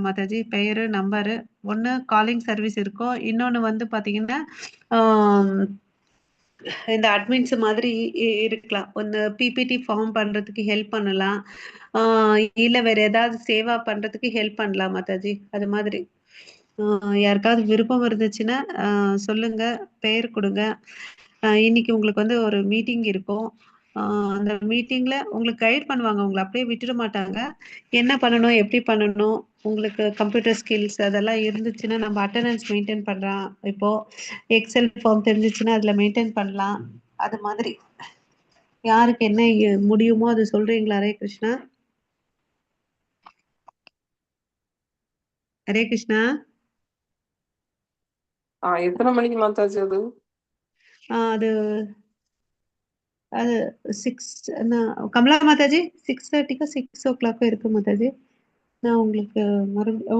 மாதாஜி. பெயரு, நம்பரு. ஒண்ணு calling service இருக்கும். இன்னொன்னு வந்து பாத்தீங்கன்னா, இந்த அட்மின்ஸ் மாதிரி இருக்கலாம். ஒண்ணு பிபிடி ஃபார்ம் பண்றதுக்கு ஹெல்ப் பண்ணலாம். இல்ல வேற ஏதாவது சேவா பண்றதுக்கு ஹெல்ப் பண்ணலாம் மாதாஜி. அது மாதிரி. யாருக்காவது விருப்பம் இருந்துச்சுன்னா சொல்லுங்க, பெயர் குடுங்க. இன்னைக்கு உங்களுக்கு வந்து ஒரு மீட்டிங் இருக்கும். அந்த மீட்டிங்ல உங்களுக்கு கைட் பண்ணுவாங்க. உங்கள அப்படியே விட்டுட மாட்டாங்க. என்ன பண்ணணும், எப்படி பண்ணணும், உங்களுக்கு கம்ப்யூட்டர் ஸ்கில்ஸ் அதெல்லாம் இருந்துச்சுன்னா நம்ம அட்டெண்டன்ஸ் மெயின்டெயின் பண்றோம். இப்போ எக்ஸெல் ஃபார்ம் தெரிஞ்சுச்சுன்னா அதுல மெயின்டெயின் பண்ணலாம். அது மாதிரி. யாருக்கு என்ன முடியுமோ அது சொல்றீங்களா? ஹரே கிருஷ்ணா. ஹரே கிருஷ்ணா. எத்தனை மணிக்கு மாதாஜி அது? அது அது 6 கமலா மாதாஜி 6:30க்கோ 6:00 இருக்கு மாதாஜி. நான் உங்களுக்கு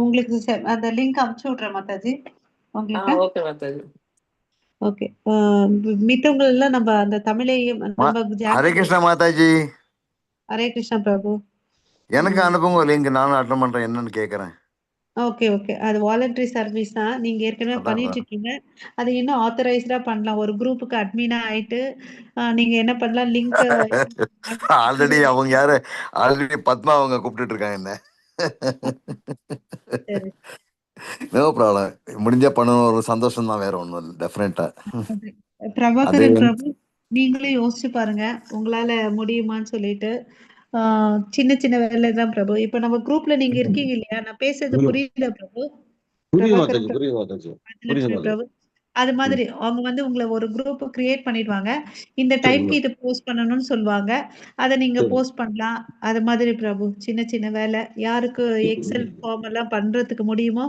உங்களுக்கு அந்த லிங்க் அனுப்பிச்சு விடுறேன் மாதாஜி உங்களுக்கு. ஓகே மாதாஜி. ஓகே. மித்தவங்க எல்லாம் நம்ம அந்த தமிழையும் நம்ம ஹரே கிருஷ்ணா மாதாஜி. ஹரே கிருஷ்ணா பிரபு. எனக்கு அனுப்புங்க லிங்க், நானும் அட்டன் பண்றேன். என்னன்னு கேக்குறேன். Okay okay. அது வாலண்டரி சர்வீஸ் தான். நீங்க ஏற்கனவே பண்ணிட்டு இருக்கீங்க. அது இன்னும் ஆத்தரைஸ்டா பண்ணலாம். ஒரு குரூப்புக்கு அட்மினா ஆயிட்டு நீங்க என்ன பண்ணலாம், லிங்க் ஆல்ரெடி அவங்க யாரு, ஆல்ரெடி பத்மா அவங்க கூப்பிட்டு இருக்காங்க என்ன. No problem. முடிஞ்சா பண்ணணும், ஒரு சந்தோஷம் தான், வேற ஒண்ணும் இல்லை. டெஃபினட்டா. பிரபாகரன் பிரபு, நீங்களே யோசிச்சு பாருங்க உங்களால முடியுமான்னு சொல்லிட்டு. சின்ன சின்ன வேலை தான் பிரபு. இப்ப நம்ம குரூப்ல நீங்க இருக்கீங்க இல்லையா, நான் பேசுறது புரியுதா பிரபு? பிரபாகரன் பிரபு அது மாதிரி அவங்க வந்து உங்களை ஒரு குரூப் கிரியேட் பண்ணிடுவாங்க. இந்த டைம்க்கு இது போஸ்ட் பண்ணணும்னு சொல்லுவாங்க. அதை நீங்க போஸ்ட் பண்ணலாம். அது மாதிரி பிரபு. சின்ன சின்ன வேலை யாருக்கு எக்ஸெல் ஃபார்ம் எல்லாம் பண்றதுக்கு முடியுமோ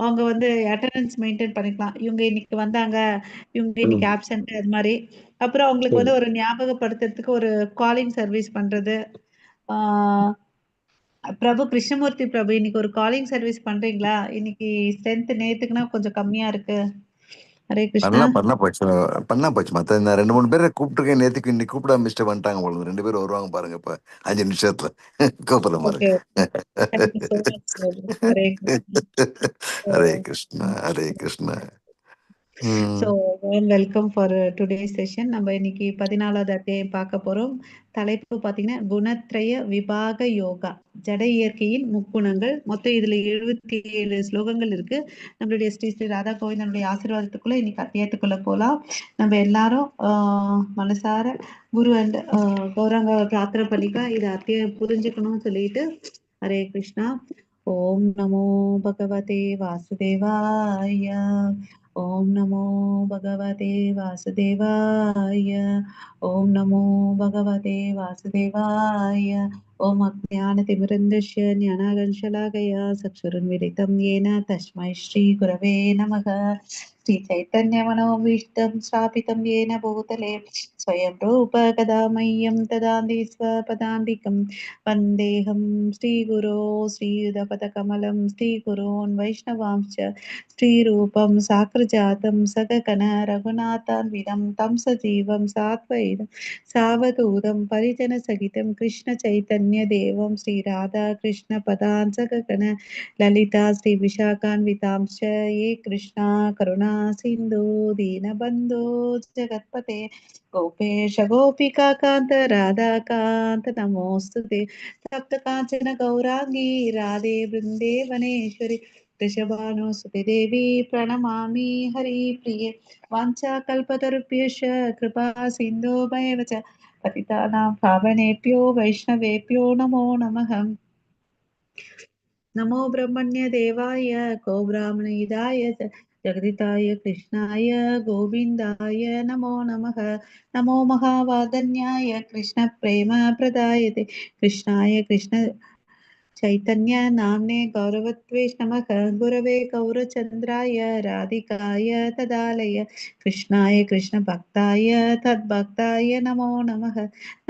அவங்க வந்து அட்டெண்டன்ஸ் மெயின்டைன் பண்ணிக்கலாம். இவங்க இன்னைக்கு வந்தாங்க, இவங்க இன்னைக்கு ஆப்சென்ட், அது மாதிரி. அப்புறம் அவங்களுக்கு வந்து ஒரு ஞாபகப்படுத்துறதுக்கு ஒரு காலிங் சர்வீஸ் பண்றது. பிரபு கிருஷ்ணமூர்த்தி பிரபு, இன்னைக்கு ஒரு காலிங் சர்வீஸ் பண்றீங்களா? இன்னைக்கு ஸ்ட்ரென்த் நேத்துக்குன்னா கொஞ்சம் கம்மியா இருக்கு. ஹரே கிருஷ்ணா. பண்ணா போச்சு மத்த இந்த 2-3 பேரை கூப்பிட்டுருக்கேன் நேத்துக்கு. இன்னைக்கு கூப்பிட மிஸ்டர் வந்துட்டாங்க போல. 2 பேரும் வருவாங்க பாருங்க இப்ப 5 நிமிஷத்துல. கூப்பிடுற பாருங்க. Hare Krishna Hare Krishna. So welcome for today's session. நம்ம இன்னைக்கு 14வது அத்தியாயம் பார்க்க போறோம். தலைப்பு பாத்தீங்கன்னா குணத்ரய விபாக யோகா, ஜட இயற்கையின் முக்குணங்கள். மொத்தம் இதுல 77 ஸ்லோகங்கள் இருக்கு. நம்மளுடைய ஸ்ரீ ஸ்ரீ ராதா கோவிந்தனுடைய ஆசீர்வாதத்துக்குள்ள இன்னைக்கு அத்தியாயத்துக்குள்ள போலாம். நம்ம எல்லாரும் மனசார குரு அண்ட் கௌரங்க பிரார்த்தனை பண்ணிக்கா இதை அத்தியாயம் புரிஞ்சுக்கணும்னு சொல்லிட்டு. ஹரே கிருஷ்ணா. ஓம் நமோ பகவதே வாசுதேவாய. ஓம் நமோ பகவதே வாசுதேவாய. ஓம் நமோ பகவதே வாசுதேவாய. ஓம் அஜ்ஞானதிமிரந்தஸ்ய ஞானாகஞ்சலாகயா சக்ஷுருன்மிலிதம் येन तस्मै श्री गुरवे नमः. श्री चैतन्यमनोभीष्टं स्थापितं येन भूतले स्वयं रूप कदा मह्यं ददाति स्वपदान्तिकं। वन्देऽहं श्रीगुरो श्रीयुतपदकमलं श्रीगुरोन् वैष्णवांश्च श्रीरूपं साग्रजातं सगगण रघुनाथान्वितं तं सजीवं साद्वैतं सावधूतं परिजनसहितं कृष्णचैतन्यदेवं श्रीराधा कृष्णपदान् सगगण ललिता श्रीविशाखान्वितांश्च ये कृष्णा करुणा सिन्धु दीनबन्धो जगत्पते गोपेश गोपिका कान्त राधाकान्त नमोऽस्तुते। सप्तकाञ्चन गौराङ्गी राधे वृन्देवनेश्वरि वृषभानुसुते देवी प्रणमामि हरिप्रिये। वाञ्छाकल्पतरुभ्यश्च कृपा सिन्धुभैव च पतितानां पावनेभ्यो वैष्णवेभ्यो नमो नमः। नमो ब्रह्मण्य देवाय गो ब्राह्मणहिताय जगदिताय कृष्णाय गोविन्दाय नमो नमः। नमो महावादन्याय कृष्ण प्रेम प्रदायते कृष्णाय कृष्ण चैतन्य नाम्ने गौरवत्वेश नमः। गुरवे गौरचन्द्राय राधिकाय तदालय कृष्णाय कृष्ण भक्ताय तद्भक्ताय नमो नमः।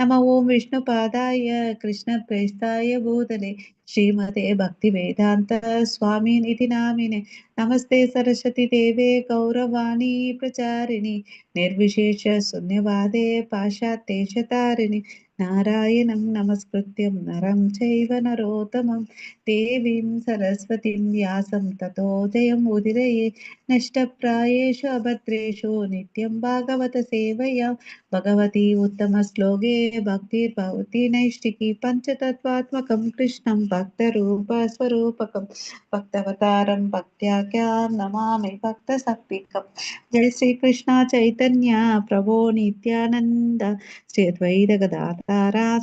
नमो ओं विष्णुपादाय कृष्ण प्रेष्ठाय भूतले श्रीमते भक्तिवेदांत स्वामिनिति नामिने। नमस्ते सरस्वती देवे गौरवाणी प्रचारिणि निर्विशेष शून्यवादे पाश्चात्येश तारिणि नारायणं नमस्कृत्यं नरं चैव नरोत्तमं देवीं सरस्वतीं व्यासं ततो जयमुदीरये नष्टप्रायेषु अभद्रेषु नित्यं भागवत सेवया भगवती उत्तमश्लोके भक्तिर्भवति नैष्टिकी पञ्चतत्त्वात्मकं कृष्णं भक्तरूपस्वरूपकं भक्तवतारं भक्त्याख्यां नमामि भक्तशक्तिकम् जय श्री कृष्ण चैतन्य प्रभो नित्यानंद श्री अद्वैत गदाधर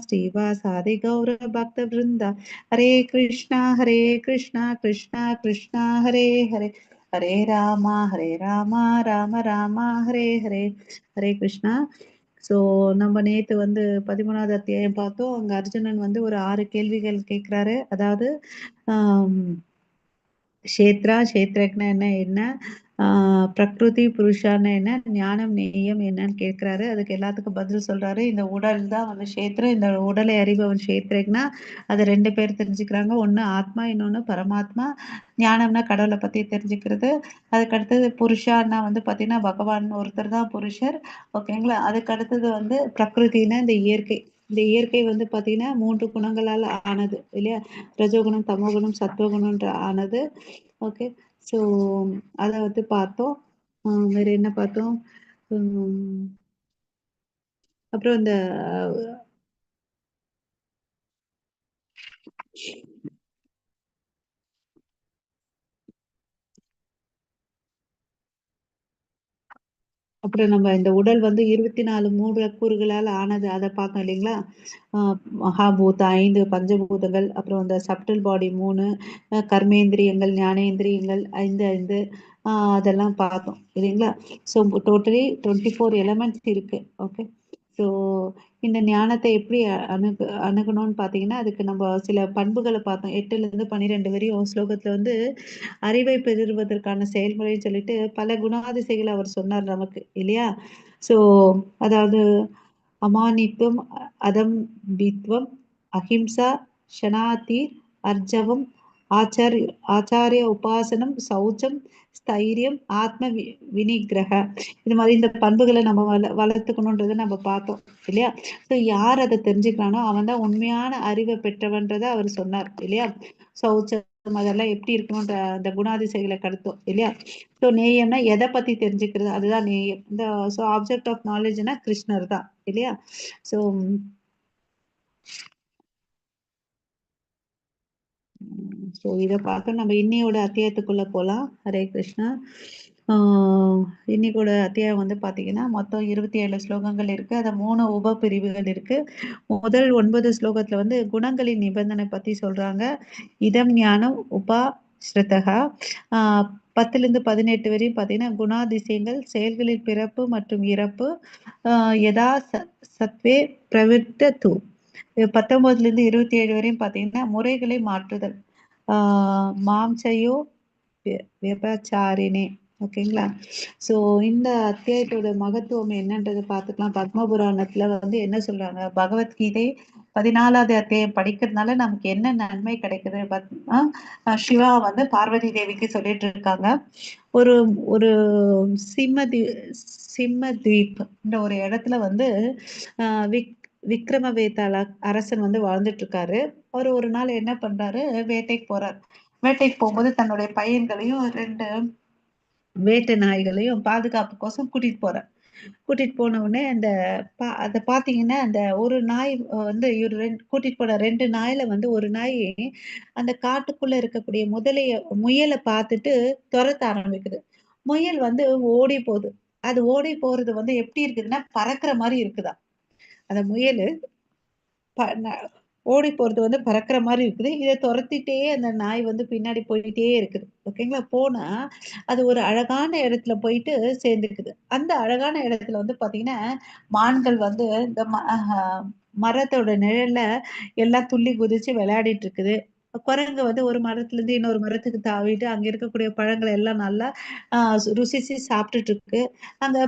श्रीवासादि गौर भक्त वृंद हरे कृष्णा कृष्णा कृष्णा हरे हरे हरे राम राम राम हरे हरे हरे कृष्णा. ஸோ நம்ம நேத்து வந்து 13வது அத்தியாயம் பார்த்தோம். அங்க அர்ஜுனன் வந்து ஒரு 6 கேள்விகள் கேட்கிறாரு. அதாவது க்ஷேத்ரா க்ஷேத்ரஜ்னா என்ன, பிரகிருதி புருஷான்னா என்ன, ஞானம் நேயம் என்னன்னு கேட்கிறாரு. அதுக்கு எல்லாத்துக்கும் பதில் சொல்றாரு. இந்த உடல் தான் வந்து க்ஷேத்ரம். இந்த உடலை அறிபவன் க்ஷேத்ரஜ்னா அது 2 பேர் தெரிஞ்சுக்கிறாங்க. ஒண்ணு ஆத்மா, இன்னொன்னு பரமாத்மா. ஞானம்னா கடவுளை பத்தி தெரிஞ்சுக்கிறது. அதுக்கு அடுத்தது புருஷான்னா வந்து பாத்தீங்கன்னா பகவான் ஒருத்தர் தான் புருஷர். ஓகேங்களா. அதுக்கு அடுத்தது வந்து பிரகிருதினா இந்த இயற்கை. இந்த இயற்கை வந்து பாத்தீங்கன்னா 3 குணங்களால் ஆனது இல்லையா? ரஜோகுணம், தமோகுணம், சத்வகுணம்ன்ற ஆனது. ஓகே. ஸோ அதை வந்து பார்த்தோம். வேற என்ன பார்த்தோம்? அப்புறம் இந்த அப்புறம் நம்ம இந்த உடல் வந்து 24 மூலக்கூறுகளால் ஆனது, அதை பார்த்தோம் இல்லைங்களா? மகாபூத 5 பஞ்சபூதங்கள், அப்புறம் இந்த சப்டல் பாடி 3, கர்மேந்திரியங்கள், ஞானேந்திரியங்கள் 5 அதெல்லாம் பார்த்தோம் இல்லைங்களா? ஸோ டோட்டலி 24 எலமெண்ட்ஸ் இருக்கு. ஓகே. ஸோ இந்த ஞானத்தை எப்படி அணுகணும்னு பார்த்தீங்கன்னா, அதுக்கு நம்ம சில பண்புகளை பார்த்தோம். 8லேருந்து 12 வரையும் ஸ்லோகத்துல வந்து அறிவை பெறுவதற்கான செயல்முறைன்னு சொல்லிட்டு பல குணாதிசைகளை அவர் சொன்னார் நமக்கு இல்லையா? ஸோ அதாவது அமானித்துவம், அதம்பித்வம், அஹிம்சா, ஷனாதி, அர்ஜவம், ஆச்சாரிய உபாசனம், சௌச்சம், ஸ்தைரியம், ஆத்ம வினிகிரக. இது மாதிரி இந்த பண்புகளை நம்ம வளர்த்துக்கணுன்றதை நம்ம பார்த்தோம் இல்லையா? ஸோ யார் அதை தெரிஞ்சுக்கிறானோ அவன் தான் உண்மையான அறிவை பெற்றவன்றதை அவர் சொன்னார் இல்லையா? சௌச்சம் அதெல்லாம் எப்படி இருக்கணும்ன்ற அந்த குணாதிசைகளை கடுத்தோம் இல்லையா? ஸோ நேயம்னா எதை பத்தி தெரிஞ்சுக்கிறது, அதுதான் நேயம். இந்த ஸோ ஆப்ஜெக்ட் ஆஃப் நாலேஜ்னா கிருஷ்ணர் தான் இல்லையா? ஸோ ஸோ இதை பார்க்க நம்ம இன்னையோட அத்தியாயத்துக்குள்ள போகலாம். ஹரே கிருஷ்ணா. இன்னைக்கோட அத்தியாயம் வந்து பார்த்தீங்கன்னா மொத்தம் 27 ஸ்லோகங்கள் இருக்கு. அதை 3 உப பிரிவுகள் இருக்கு. முதல் 9 ஸ்லோகத்துல வந்து குணங்களின் நிபந்தனை பத்தி சொல்றாங்க. இதம் ஞானம் உபா ஸ்ருதகா. 10லேருந்து 18 வரையும் பார்த்தீங்கன்னா குணாதிசயங்கள், செயல்களில் பிறப்பு மற்றும் இறப்பு, யதா சத்வே பிரவிற்த்த தூ. 19லேருந்து 27 வரையும் பார்த்தீங்கன்னா முறைகளை மாற்றுதல், மாம்சையோ விபச்சாரினே. ஓகேங்களா. ஸோ இந்த அத்தியாயத்தோட மகத்துவம் என்னன்றது பார்த்துக்கலாம். பத்ம புராணத்துல வந்து என்ன சொல்றாங்க, பகவத்கீதை 14வது அத்தியாயம் படிக்கிறதுனால நமக்கு என்ன நன்மை கிடைக்குது. சிவா வந்து பார்வதி தேவிக்கு சொல்லிட்டு இருக்காங்க. ஒரு ஒரு சிம்மத்வீப் ஒரு இடத்துல வந்து விக்ரமவேதாள அரசன் வந்து வாழ்ந்துட்டு இருக்காரு. அவர் ஒரு நாள் என்ன பண்றாரு, வேட்டைக்கு போறார். வேட்டைக்கு போகும்போது தன்னுடைய பையன்களையும் 2 வேட்டை நாய்களையும் பாதுகாப்புக்கோசம் கூட்டிட்டு போறார். கூட்டிட்டு போன உடனே அந்த அதை பாத்தீங்கன்னா அந்த ஒரு நாய் வந்து இவர் கூட்டிட்டு போன 2 நாயில வந்து ஒரு நாய் அந்த காட்டுக்குள்ள இருக்கக்கூடிய முயலை பார்த்துட்டு துரத்த ஆரம்பிக்குது. முயல் வந்து ஓடி போகுது. அது ஓடி போறது வந்து எப்படி இருக்குதுன்னா பறக்கிற மாதிரி இருக்குதா. அந்த முயல் ஓடி போறது வந்து பறக்கிற மாதிரி இருக்குது. இதை துரத்திட்டே அந்த நாய் வந்து பின்னாடி போயிட்டே இருக்குது. ஓகேங்களா. போனா அது ஒரு அழகான இடத்துல போயிட்டு சேர்ந்துக்குது. அந்த அழகான இடத்துல வந்து பாத்தீங்கன்னா மான்கள் வந்து இந்த மரத்தோட நிழல்ல எல்லாம் துள்ளி குதிச்சு விளையாடிட்டு இருக்குது. குரங்கு வந்து ஒரு மரத்துல இருந்து இன்னொரு மரத்துக்கு தாவிட்டு அங்க இருக்கக்கூடிய பழங்களை எல்லாம் நல்லா ருசிச்சு சாப்பிட்டுட்டு இருக்கு. அங்க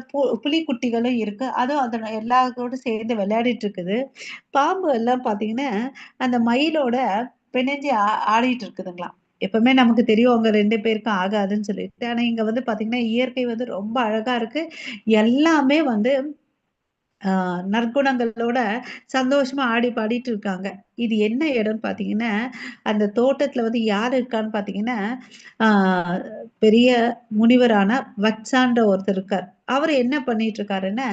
புலிக்குட்டிகளும் இருக்கு. அதுவும் அதோட எல்லாத்தோட சேர்ந்து விளையாடிட்டு இருக்குது. பாம்பு எல்லாம் பாத்தீங்கன்னா அந்த மயிலோட பிணைஞ்சு ஆடிட்டு இருக்குதுங்களாம். எப்பவுமே நமக்கு தெரியும் அவங்க 2 பேருக்கும் ஆகாதுன்னு சொல்லிட்டு. ஆனா இங்க வந்து பாத்தீங்கன்னா இயற்கை வந்து ரொம்ப அழகா இருக்கு. எல்லாமே வந்து நற்குணங்களோட சந்தோஷமா ஆடி பாடிட்டு இருக்காங்க. இது என்ன இடம்னு பார்த்தீங்கன்னா, அந்த தோட்டத்துல வந்து யார் இருக்கான்னு பார்த்தீங்கன்னா, ஆ பெரிய முனிவரான வத்சான்ற ஒருத்தர் இருக்கார். அவரு என்ன பண்ணிட்டு இருக்காருன்னா,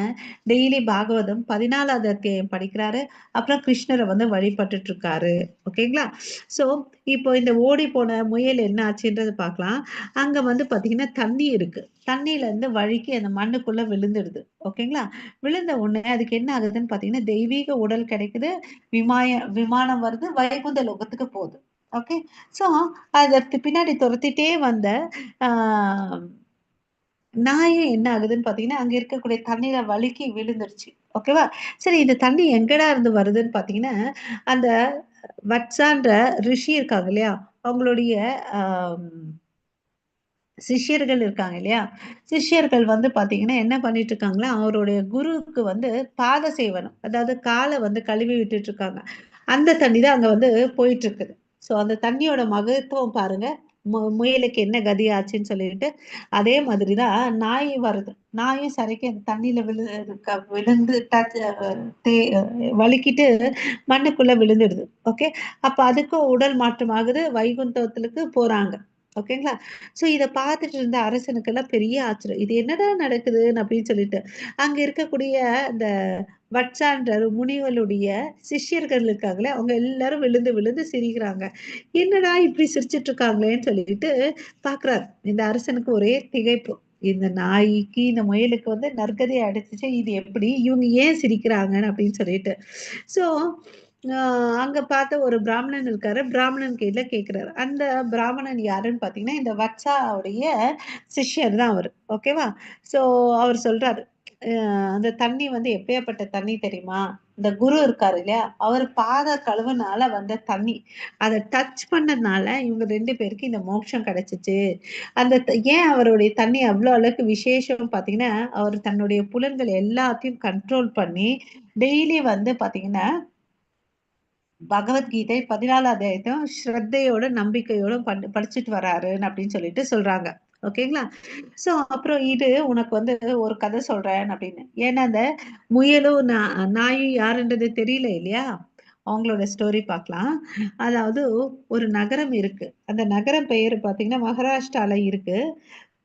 டெய்லி பாகவதம் 14வது அத்தியாயம் படிக்கிறாரு. அப்புறம் கிருஷ்ணர வந்து வழிபட்டுட்டு இருக்காரு. ஓகேங்களா? ஸோ, இப்போ இந்த ஓடிப்போன முயல் என்ன ஆச்சுன்றத பார்க்கலாம். அங்க வந்து பார்த்தீங்கன்னா, தண்ணி இருக்கு. தண்ணீல இருந்து வழுக்கி அந்த மண்ணுக்குள்ள விழுந்துடுது. ஓகேங்களா? விழுந்த உடனே அதுக்கு என்ன ஆகுதுன்னு பார்த்தீங்கன்னா, தெய்வீக உடல் கிடைக்குது. விமானம் வருது. வைகுந்த லோகத்துக்கு போகுது. ஓகே. ஸோ, அதற்கு பின்னாடி தொரத்திட்டே வந்த ஆ நாயும் என்ன ஆகுதுன்னு பார்த்தீங்கன்னா, அங்க இருக்கக்கூடிய தண்ணீல வழுக்கி விழுந்துருச்சு. ஓகேவா? சரி இந்த தண்ணி எங்கடா இருந்து வருதுன்னு பார்த்தீங்கன்னா, அந்த வட்சான்ற ரிஷி இருக்காங்க இல்லையா? அவங்களுடைய அ சிஷ்யர்கள் இருக்காங்க இல்லையா? சிஷ்யர்கள் வந்து பார்த்தீங்கன்னா, என்ன பண்ணிட்டு இருக்காங்களா, அவருடைய குருவுக்கு வந்து பாத சேவனம். அதாவது கால வந்து கழுவி விட்டுட்டு இருக்காங்க. அந்த தண்ணி தான் அங்க வந்து போயிட்டு இருக்குது. ஸோ அந்த தண்ணியோட மகத்துவம் பாருங்க. முயலுக்கு என்ன கதி ஆச்சுன்னு சொல்லிட்டு, அதே மாதிரி தான் நாய் வருது. நாயும் சரிக்கு அந்த தண்ணீல விழுந்து தே வழுக்கிட்டு மண்ணுக்குள்ள விழுந்துடுது. ஓகே. அப்ப அதுக்கும் உடல் மாற்றம் ஆகுது. வைகுந்தத்துக்கு போறாங்க. ஓகேங்களா? ஸோ இத பார்த்துட்டு இருந்த அரசனுக்கெல்லாம் பெரிய ஆச்சரியம். இது என்னடா நடக்குதுன்னு அப்படின்னு சொல்லிட்டு. அங்க இருக்கக்கூடிய அந்த வட்சான்ற முனிவளுடைய சிஷ்யர்கள் இருக்காங்களே, அவங்க எல்லாரும் விழுந்து விழுந்து சிரிக்கிறாங்க. என்னடா இப்படி சிரிச்சுட்டு இருக்காங்களேன்னு சொல்லிட்டு பார்க்குறாரு. இந்த அரசனுக்கு ஒரே திகைப்பு. இந்த நாய்க்கு, இந்த முயலுக்கு வந்து நற்கதி அடைச்சுச்சு. இது எப்படி? இவங்க ஏன் சிரிக்கிறாங்கன்னு அப்படின்னு சொல்லிட்டு. ஸோ அ அங்க பார்த்த ஒரு பிராமணன் இருக்காரு. பிராமணன் கையில கேட்கிறாரு. அந்த பிராமணன் யாருன்னு பார்த்தீங்கன்னா, இந்த வத்சாவுடைய சிஷ்யர் தான் அவரு. ஓகேவா? ஸோ அவர் சொல்றாரு. அந்த தண்ணி வந்து எப்பேர்ப்பட்ட தண்ணி தெரியுமா? இந்த குரு இருக்காரு இல்லையா? அவர் பாத கழுவுனால வந்த தண்ணி. அத டச் பண்ணனால இவங்க 2 பேருக்கு இந்த மோட்சம் கிடைச்சுச்சு. அந்த ஏன் அவருடைய தண்ணி அவ்ளோ அளவுக்கு விசேஷம் பார்த்தீங்கன்னா, அவர் தன்னுடைய புலன்கள் எல்லாத்தையும் கண்ட்ரோல் பண்ணி, டெய்லி வந்து பார்த்தீங்கன்னா பகவத்கீதை 14 அத்தியாயத்தையும் ஸ்ரத்தையோட, நம்பிக்கையோட படிச்சுட்டு வராருன்னு அப்படின்னு சொல்லிட்டு சொல்றாங்க. ஓகேங்களா? ஸோ அப்புறம் இது உனக்கு வந்து ஒரு கதை சொல்றேன் அப்படின்னு. ஏன்னா அந்த முயலும், நாயும் யாருன்றது தெரியல இல்லையா? அவங்களோட ஸ்டோரி பார்க்கலாம். அதாவது ஒரு நகரம் இருக்கு. அந்த நகரம் பெயர் பார்த்தீங்கன்னா, மகாராஷ்டிரால இருக்கு.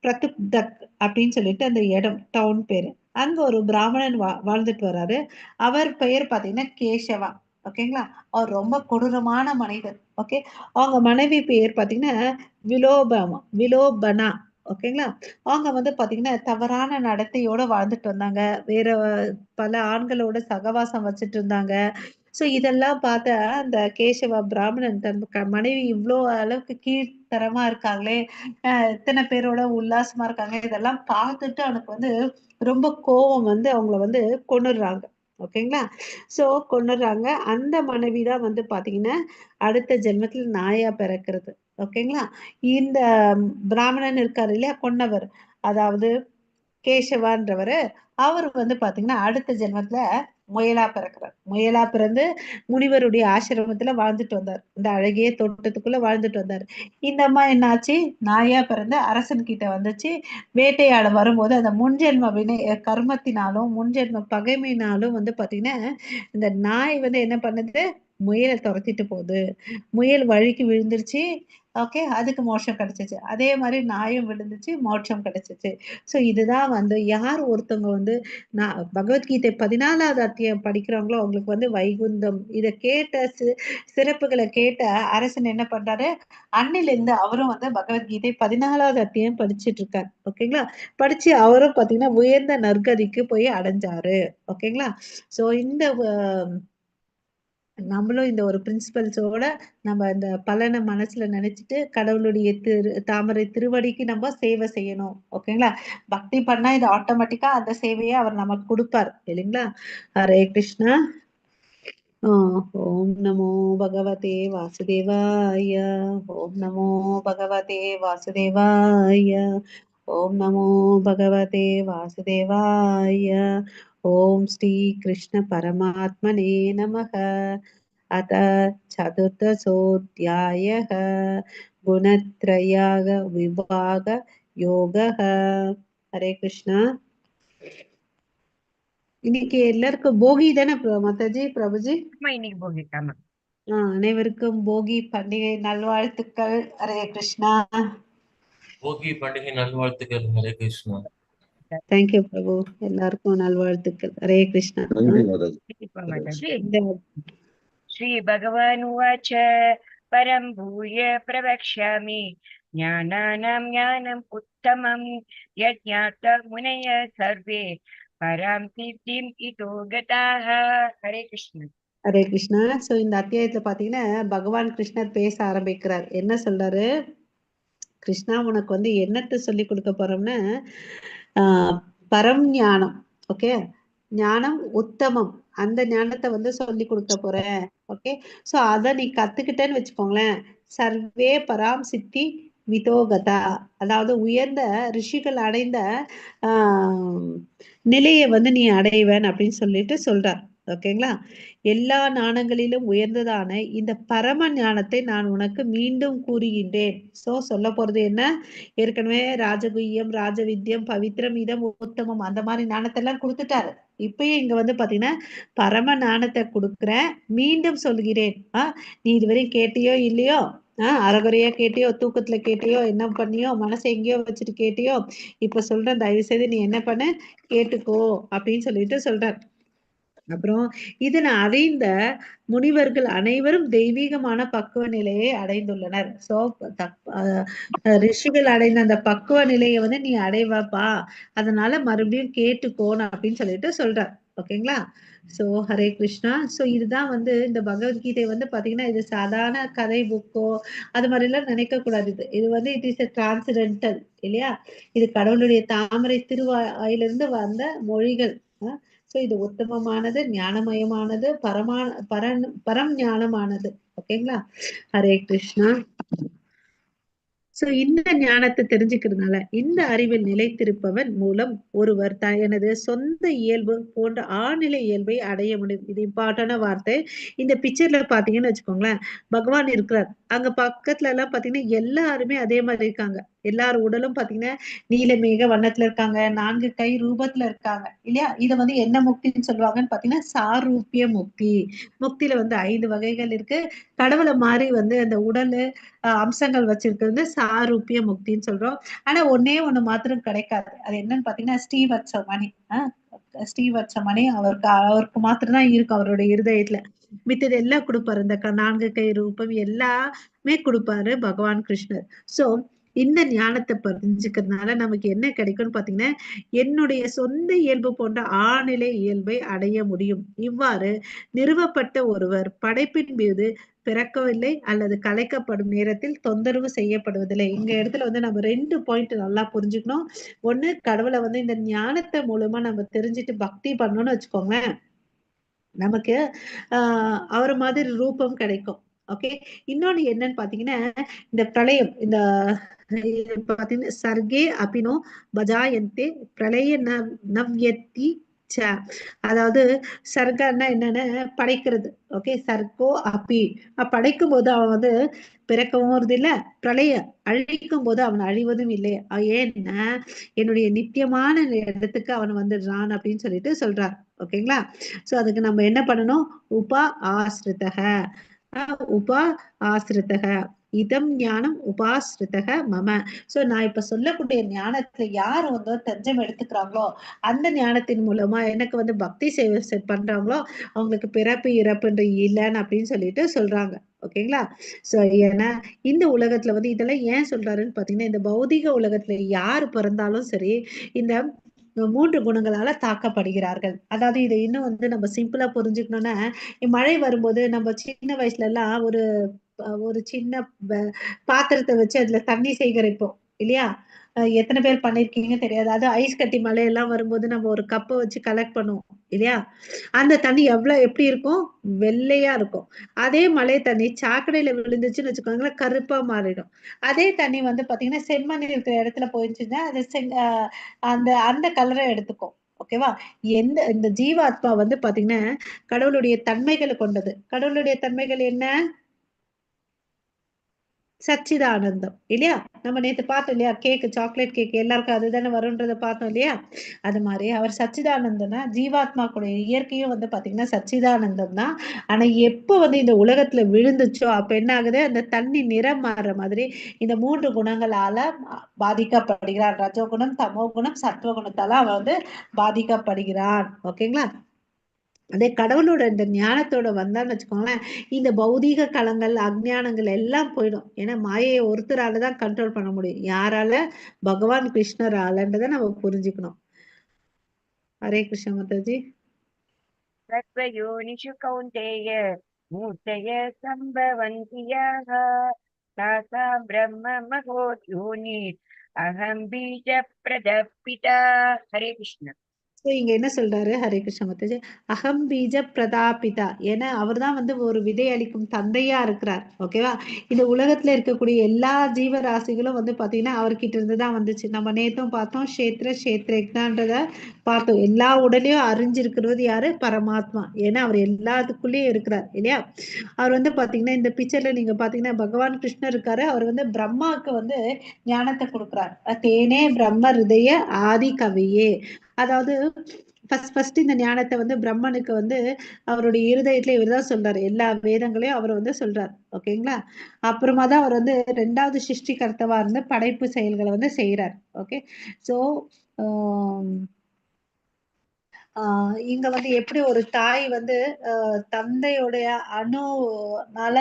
பிரத்துப்தக் அப்படின்னு சொல்லிட்டு அந்த இடம், டவுன் பேரு. அங்க ஒரு பிராமணன் வாழ்ந்துட்டு வராரு. அவர் பெயர் பார்த்தீங்கன்னா கேசவா. ஓகேங்களா? அவர் ரொம்ப கொடூரமான மனிதர். ஓகே. அவங்க மனைவி பெயர் பார்த்தீங்கன்னா விலோபனா. ஓகேங்களா? அவங்க வந்து பார்த்தீங்கன்னா, தவறான நடத்தையோட வாழ்ந்துட்டு வந்தாங்க. வேற பல ஆண்களோட சகவாசம் வச்சுட்டு இருந்தாங்க. ஸோ இதெல்லாம் பார்த்த அந்த கேசவ பிராமணன் தன் மனைவி இவ்ளோ அளவுக்கு கீழ்த்தரமா இருக்காங்களே! இத்தன பேரோட உல்லாசமா இருக்காங்க. இதெல்லாம் பார்த்துட்டு அவனுக்கு வந்து ரொம்ப கோவம் வந்து அவங்கள வந்து கொன்னுடுறாங்க. ஓகேங்களா? ஸோ கொன்னுடுறாங்க. அந்த மனைவி தான் வந்து பார்த்தீங்கன்னா, அடுத்த ஜென்மத்தில நாயா பிறக்கிறது. ஓகேங்களா? இந்த பிராமணன் இருக்காரு இல்லையா? கொன்னவர். அதாவது கேசவான்றவரு, அவரு வந்து பார்த்தீங்கன்னா, அடுத்த ஜென்மத்தில முயலா பிறக்கிறார். முயலா பிறந்து முனிவருடைய ஆசிரமத்தில வாழ்ந்துட்டு வந்தார். இந்த அழகிய தோட்டத்துக்குள்ள வாழ்ந்துட்டு வந்தாரு. இந்த அம்மா என்னாச்சு? நாயா பிறந்து அரசன்கிட்ட வந்துச்சு. வேட்டையாட வரும்போது அந்த முன்ஜென்ம வினை கர்மத்தினாலும், முன்ஜென்ம பகைமையினாலும் வந்து பார்த்தீங்கன்னா, இந்த நாய் வந்து என்ன பண்ணுது? முயல தொரத்திட்டு போது. முயல் வழுக்கி விழுந்துருச்சு. ஓகே. அதுக்கு மோட்சம் கிடைச்சுச்சு. அதே மாரி நாயும் விழுந்துச்சு, மோட்சம் கிடைச்சுச்சு. ஸோ இதுதான் வந்து யார் ஒருத்தவங்க வந்து பகவத்கீதை 14வது அத்தியாயம் படிக்கிறவங்களோ, அவங்களுக்கு வந்து வைகுந்தம். இத கேட்ட சிறப்புகள கேட்ட அரசன் என்ன பண்றாரு, அன்னையிலிருந்து அவரும் வந்து பகவத்கீதை 14வது அத்தியாயம் படிச்சுட்டு இருக்காரு. ஓகேங்களா? படிச்சு அவரும் பார்த்தீங்கன்னா, உயர்ந்த நற்கதிக்கு போய் அடைஞ்சாரு. ஓகேங்களா? ஸோ இந்த நம்மளும் இந்த ஒரு பிரின்சிபல்ஸோட நம்ம இந்த பலன மனசுல நினைச்சுட்டு கடவுளுடைய தாமரை திருவடிக்கு நம்ம சேவை செய்யணும். ஓகேங்களா? பக்தி பண்ணா இது ஆட்டோமேட்டிக்கா அந்த சேவையை அவர் நமக்கு கொடுப்பார் இல்லைங்களா? ஹரே கிருஷ்ணா. ஓம் நமோ பகவதே வாசுதேவாய. ஓம் நமோ பகவதே வாசுதேவாய. ஓம் நமோ பகவதே வாசுதேவாய. ஓம் ஸ்ரீ கிருஷ்ண பரமாத்மனே நமः. अथ चतुर्दशोऽध्यायः गुणत्रयाग विभाग योगः. हरे कृष्णा. இன்னைக்கு எல்லாருக்கும் போகி தானே மாதாஜி, பிரபுஜி? இன்னைக்கு போகி. ஆமா. அனைவருக்கும் போகி பண்டிகை நல்வாழ்த்துக்கள். ஹரே கிருஷ்ணா. போகி பண்டிகை நல்வாழ்த்துக்கள். ஹரே கிருஷ்ணா. தேங்க்யூ பிரபு. எல்லாருக்கும் நல்வாழ்த்துக்கள். ஹரே கிருஷ்ணா. ஸ்ரீ பகவான் உவாச்ச பரம் பூய பிரவக்ஷ்யாமி ஞானானாம் ஞானம் உத்தமம் யஜ்ஞாத முனய சர்வே பராம் சித்திம் இதோ கதாஹ. ஹரே கிருஷ்ணா. ஹரே கிருஷ்ணா. சோ இந்த அத்தியாயத்துல பாத்தீங்கன்னா பகவான் கிருஷ்ணர் பேச ஆரம்பிக்கிறார். என்ன சொல்றாரு? கிருஷ்ணா, உனக்கு வந்து என்னத்தை சொல்லி கொடுக்க போறோம்னா பரம் ஞானம். ஓகே, ஞானம் உத்தமம், அந்த ஞானத்தை வந்து சொல்லி கொடுக்க போறேன். ஓகே, சோ அத நீ கத்துக்கிட்டேன்னு வச்சுக்கோங்களேன், சர்வே பராம் சித்தி விதோகதா, அதாவது உயர்ந்த ரிஷிகள் அடைந்த நிலையை வந்து நீ அடைவன் அப்படின்னு சொல்லிட்டு சொல்றார். ஓகேங்களா? எல்லா ஞானங்களிலும் உயர்ந்ததான இந்த பரம ஞானத்தை நான் உனக்கு மீண்டும் கூறுகின்றேன். சோ சொல்ல போறது என்ன? ஏற்கனவே ராஜகுய்யம், ராஜவித்யம், பவித்ரம், இதம், உத்தமம் அந்த மாதிரி ஞானத்தை எல்லாம் கொடுத்துட்டாரு. இப்பயும் இங்க வந்து பாத்தீங்கன்னா பரம ஞானத்தை கொடுக்குறேன், மீண்டும் சொல்கிறேன். நீ இதுவரை கேட்டியோ இல்லையோ, அறகுறையா கேட்டியோ, தூக்கத்துல கேட்டியோ, என்ன பண்ணியோ, மனசை எங்கேயோ வச்சுட்டு கேட்டியோ, இப்ப சொல்றேன், தயவு செய்து நீ என்ன பண்ண, கேட்டுக்கோ அப்படின்னு சொல்லிட்டு சொல்றார். அப்புறம் இதனை அறிந்த முனிவர்கள் அனைவரும் தெய்வீகமான பக்குவ நிலையை அடைந்துள்ளனர். சோ ரிஷிகள் அடைந்த அந்த பக்குவ நிலையை வந்து நீ அடைவாப்பா, அதனால மறுபடியும் கேட்டுக்கோன்னு அப்படின்னு சொல்லிட்டு சொல்றார். ஓகேங்களா? சோ ஹரே கிருஷ்ணா. சோ இதுதான் வந்து இந்த பகவத்கீதை வந்து பாத்தீங்கன்னா இது சாதாரண கதை புக்கோ அது மாதிரி எல்லாம் நினைக்க கூடாது. இது வந்து இட் இஸ் டிரான்சிடென்டல் இல்லையா? இது கடவுளுடைய தாமரை திருவாயிலிருந்து வந்த மொழிகள். சோ இது உத்தமமானது, ஞானமயமானது, பரம் ஞானமானது. ஓகேங்களா? ஹரே கிருஷ்ணா. சோ இந்த ஞானத்தை தெரிஞ்சுக்கிறதுனால இந்த அறிவில் நிலைத்திருப்பவன் மூலம் ஒருவர் எனது சொந்த இயல்பு போன்ற ஆழ்நிலை இயல்பை அடைய முடியும். இது இம்பார்ட்டன்டான வார்த்தை. இந்த பிக்சர்ல பாத்தீங்கன்னு வச்சுக்கோங்களேன், பகவான் இருக்கிறார். அங்க பக்கத்துல எல்லாம் பாத்தீங்கன்னா எல்லாருமே அதே மாதிரி இருக்காங்க. எல்லாரும் உடலும் பாத்தீங்கன்னா நீலமேக வண்ணத்துல இருக்காங்க, 4 கை ரூபத்துல இருக்காங்க இல்லையா? இத வந்து என்ன முக்தின்னு சொல்லுவாங்கன்னு பாத்தீங்கன்னா சாரூபிய முக்தி. முக்தியில வந்து 5 வகைகள் இருக்கு. கடவுளை மாதிரி வந்து அந்த உடலு அம்சங்கள் வச்சிருக்கிறது சாரூபிய முக்தின்னு சொல்றோம். ஆனா ஒன்னே ஒண்ணு மாத்திரம் கிடைக்காது. அது என்னன்னு பாத்தீங்கன்னா ஸ்ரீவத்சமணி. ஸ்ரீவத்சமணி அவருக்கு மாத்திரம் தான் இருக்கும் அவருடைய இருதயத்துல. மித்தது எல்லாம் கொடுப்பாரு. இந்த 4 கை ரூபம் எல்லாமே கொடுப்பாரு பகவான் கிருஷ்ணர். சோ இந்த ஞானத்தை புரிஞ்சுக்கிறதுனால நமக்கு என்ன கிடைக்கும்னு பாத்தீங்கன்னா என்னுடைய சொந்த இயல்பு போன்ற ஆழ்நிலை இயல்பை அடைய முடியும். இவ்வாறு நிறுவப்பட்ட ஒருவர் படைப்பின் மீது பிறக்கவில்லை அல்லது கலைக்கப்படும் நேரத்தில் தொந்தரவு செய்யப்படுவதில்லை. இங்க இடத்துல வந்து நம்ம 2 பாயிண்ட் நல்லா புரிஞ்சுக்கணும். ஒண்ணு, கடவுளை வந்து இந்த ஞானத்தை மூலமா நம்ம தெரிஞ்சுட்டு பக்தி பண்ணணும்னு வச்சுக்கோங்களேன், நமக்கு அவர் மாதிரி ரூபம் கிடைக்கும். ஓகே, இன்னொன்னு என்னன்னு பாத்தீங்கன்னா இந்த பிரளயம், இந்த பாத்தீங்கன்னா சர்கே அபினோ பஜாயந்தே பிரளய நவ்யத்தி, அதாவது சர்கன்னா என்னன்னு படைக்கிறது. ஓகே, சர்கோ அப்பி, படைக்கும் போது அவன் வந்து பிறக்கவும் வருது இல்ல, பிரளய அழிக்கும் போது அவன் அழிவதும் இல்லை. ஏன்னா என்னுடைய நித்தியமான இடத்துக்கு அவன் வந்துடுறான் அப்படின்னு சொல்லிட்டு சொல்றார். ஓகேங்களா? சோ அதுக்கு நம்ம என்ன பண்ணணும்? உபா ஆசிரிதக, உபா ஆசிரிதக இதம் ஞானம் உபாசிரிதக மம. சோ நான் இப்ப சொல்லக்கூடிய ஞானத்துல யார் வந்து தஞ்சம் எடுத்துக்கிறாங்களோ, அந்த ஞானத்தின் மூலமா எனக்கு வந்து பக்தி சேவை பண்றாங்களோ அவங்களுக்கு பிறப்பு இறப்புன்ற இல்லைன்னு அப்படின்னு சொல்லிட்டு சொல்றாங்க. ஓகேங்களா? சோ ஏன்னா இந்த உலகத்துல வந்து இதெல்லாம் ஏன் சொல்றாருன்னு பாத்தீங்கன்னா, இந்த பௌதிக உலகத்துல யாரு பிறந்தாலும் சரி இந்த 3 குணங்களால தாக்கப்படுகிறார்கள். அதாவது இதை இன்னும் வந்து நம்ம சிம்பிளா புரிஞ்சுக்கணும்னா, மழை வரும்போது நம்ம சின்ன வயசுல எல்லாம் ஒரு சின்ன பாத்திரத்தை வச்சு அதுல தண்ணி சேகரிப்போம் இல்லையா? எத்தனை பேர் பண்ணிருக்கீங்க தெரியாது. அது ஐஸ் கட்டி மழை எல்லாம் வரும்போது நம்ம ஒரு கப்பை வச்சு கலெக்ட் பண்ணுவோம் இல்லையா? அந்த தண்ணி எப்படி இருக்கும்? வெள்ளையா இருக்கும். அதே மழை தண்ணி சாக்கடையில விழுந்துச்சுன்னு வச்சுக்கோங்களேன், கருப்பா மாறிடும். அதே தண்ணி வந்து பாத்தீங்கன்னா செம்மண் இருக்கிற இடத்துல போயிடுச்சுன்னா அது அந்த அந்த கலரை எடுத்துக்கும். ஓகேவா? இந்த ஜீவாத்மா வந்து பாத்தீங்கன்னா கடவுளுடைய தன்மைகளை கொண்டது. கடவுளுடைய தன்மைகள் என்ன? சச்சிதானந்தம் இல்லையா? நம்ம நேத்து பார்த்தோம் இல்லையா? கேக், சாக்லேட் கேக் எல்லாருக்கும் அதுதானே வரும்ன்றத பார்த்தோம் இல்லையா? அது மாதிரி அவர் சச்சிதானந்தம்னா ஜீவாத்மாக்குடைய இயற்கையும் வந்து பாத்தீங்கன்னா சச்சிதானந்தம் தான். ஆனா எப்ப வந்து இந்த உலகத்துல விழுந்துச்சோ அப்ப என்ன ஆகுது, அந்த தண்ணி நிறம் மாறுற மாதிரி இந்த 3 குணங்களால பாதிக்கப்படுகிறார். ரஜோகுணம், தமோ குணம், சத்துவ குணத்தால அவன் வந்து பாதிக்கப்படுகிறான். ஓகேங்களா? அதே கடவுளோட இந்த ஞானத்தோட வந்தான்னு வச்சுக்கோங்களேன், இந்த பௌதீக களங்கள், அஜ்ஞானங்கள் எல்லாம் போயிடும். ஏன்னா மாயையை ஒருத்தரால தான் கண்ட்ரோல் பண்ண முடியும். யாரால? பகவான் கிருஷ்ணராலன்றதை நம்ம புரிஞ்சுக்கணும். ஹரே கிருஷ்ண மாதாஜி. तत्त्वयोनिषु कौन्तेय मूर्तय सम्भवन्ति याः तासां ब्रह्म महोद्योनि अहं बीजप्रदः पिता. हरे कृष्ण. இங்க என்ன சொல்றாரு? ஹரே கிருஷ்ண மாதாஜி. அகம் பீஜ பிரதாபிதா. ஏன்னா அவர் தான் வந்து ஒரு விதை அளிக்கும் தந்தையா இருக்கிறார். ஓகேவா? இந்த உலகத்துல இருக்கக்கூடிய எல்லா ஜீவராசிகளும் வந்து பாத்தீங்கன்னா அவர்கிட்ட இருந்துதான் வந்துச்சு. நம்ம நேத்தும் பார்த்தோம், கஷேத்ரேக்தான்றத பார்த்தோம். எல்லா உடலையும் அறிஞ்சிருக்கிறது யாரு? பரமாத்மா. ஏன்னா அவர் எல்லாத்துக்குள்ளேயும் இருக்கிறார் இல்லையா? அவர் வந்து பாத்தீங்கன்னா இந்த பிக்சர்ல நீங்க பாத்தீங்கன்னா பகவான் கிருஷ்ணர் இருக்காரு. அவர் வந்து பிரம்மாவுக்கு வந்து ஞானத்தை கொடுக்கிறார். தேனே பிரம்ம ஹிருதய ஆதி கவியே. அதாவது ஃபர்ஸ்ட் இந்த ஞானத்தை வந்து பிரம்மனுக்கு வந்து அவருடைய இருதயத்துல இவர்தான் சொல்றாரு. எல்லா வேதங்களையும் அவர் வந்து சொல்றாரு. ஓகேங்களா? அப்புறமா தான் அவர் வந்து 2வது சிருஷ்டிகர்த்தவா இருந்து படைப்பு செயல்களை வந்து செய்யறார். ஓகே. சோ இங்க வந்து எப்படி ஒரு தாய் வந்து தந்தையுடைய அணுனால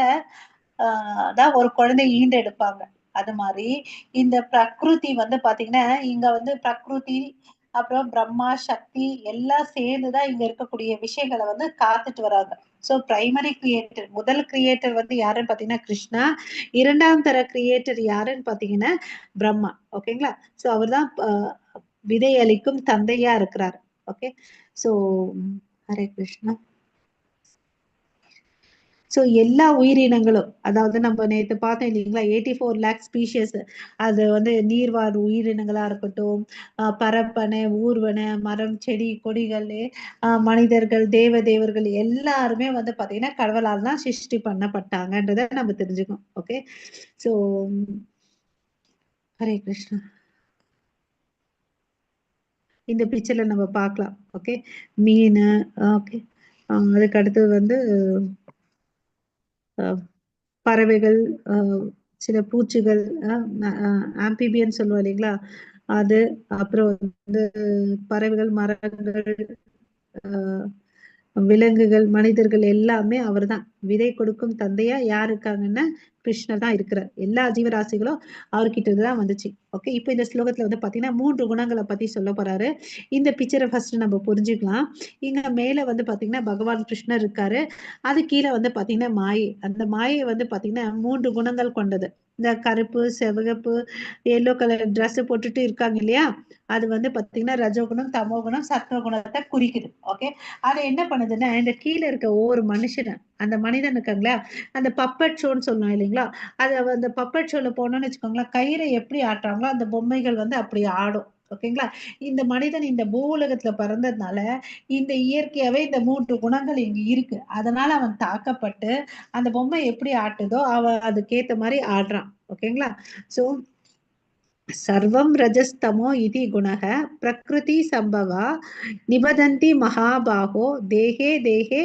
தான் ஒரு குழந்தை ஈண்டெடுப்பாங்க. அது மாதிரி இந்த பிரகிருதி வந்து பாத்தீங்கன்னா இங்க வந்து பிரகிருதி அப்புறம் பிரம்மா சக்தி எல்லாம் சேர்ந்துதான் இங்க இருக்கக்கூடிய விஷயங்களை வந்து காத்துட்டு வராங்க. சோ பிரைமரி கிரியேட்டர், முதல் கிரியேட்டர் வந்து யாருன்னு பாத்தீங்கன்னா கிருஷ்ணா. 2ஆம் தர கிரியேட்டர் யாருன்னு பாத்தீங்கன்னா பிரம்மா. ஓகேங்களா? சோ அவர்தான் விதை அளிக்கும் தந்தையா இருக்கிறார். Okay. So Hare Krishna. So எல்லா உயிரினங்களும், அதாவது நம்ம நேத்து பார்த்தோம் இல்லைங்களா, 84 lakh ஸ்பீஷியஸ். அது வந்து நீர்வாழ் உயிரினங்களா இருக்கட்டும், பரப்பனை, ஊர்வன, மரம், செடி, கொடிகள், மனிதர்கள், தேவர்கள் எல்லாருமே வந்து பாத்தீங்கன்னா கடவுளால் தான் சிருஷ்டி பண்ணப்பட்டாங்கன்றத நம்ம தெரிஞ்சுக்கணும். ஓகே. சோ ஹரே கிருஷ்ணா. இந்த பிக்சர்ல நம்ம பார்க்கலாம். ஓகே. மீன். ஓகே. அதுக்கு அடுத்தது வந்து பறவைகள், சில பூச்சிகள், ஆம்பிபியன் சொல்லுவோம் இல்லைங்களா, அது. அப்புறம் வந்து பறவைகள், மரங்கள், விலங்குகள், மனிதர்கள் எல்லாமே அவர்தான். விதை கொடுக்கும் தந்தையா யார் இருக்காங்கன்னா கிருஷ்ணர் தான் இருக்கிறார். எல்லா ஜீவராசிகளும் அவர்கிட்ட தான் வந்துச்சு. ஓகே. இப்ப இந்த ஸ்லோகத்துல வந்து பாத்தீங்கன்னா 3 குணங்களை பத்தி சொல்ல போறாரு. இந்த பிக்சரை ஃபர்ஸ்ட் நம்ம புரிஞ்சுக்கலாம். இங்க மேல வந்து பாத்தீங்கன்னா பகவான் கிருஷ்ணர் இருக்காரு. அது கீழே வந்து பாத்தீங்கன்னா மாயை. அந்த மாயை வந்து பாத்தீங்கன்னா 3 குணங்கள் கொண்டது. இந்த கருப்பு, சிவப்பு, எல்லோ கலர் ட்ரெஸ் போட்டுட்டு இருக்காங்க இல்லையா, அது வந்து பாத்தீங்கன்னா ரஜோகுணம், தமோ குணம், சத்துவ குணத்தை குறிக்குது. ஓகே. அது என்ன பண்ணுதுன்னா இந்த கீழே இருக்க ஒவ்வொரு மனுஷனை, அந்த மனிதன் இருக்காங்களா, அந்த பப்பட் ஷோன்னு சொல்லுவோம் இல்லைங்களா, அது அந்த பப்பட் ஷோல போனோம்னு வச்சுக்கோங்களேன், கயிறை எப்படி ஆட்டுறாங்களோ அந்த பொம்மைகள் வந்து அப்படி ஆடும். ஓகேங்களா? இந்த மனிதன் இந்த பூவுலகத்துல பிறந்ததுனால இந்த இயற்கையாவே இந்த 3 குணங்கள் இங்க இருக்கு. அதனால அவன் தாக்கப்பட்டு அந்த பொம்மை எப்படி ஆட்டுதோ அவன் அதுக்கேத்த மாதிரி ஆடுறான். ஓகேங்களா? சோ சர்வம் ரஜஸ்தமோ இதி குணக பிரகிருதி சம்பவா நிபதந்தி மகாபாகோ தேகே தேகே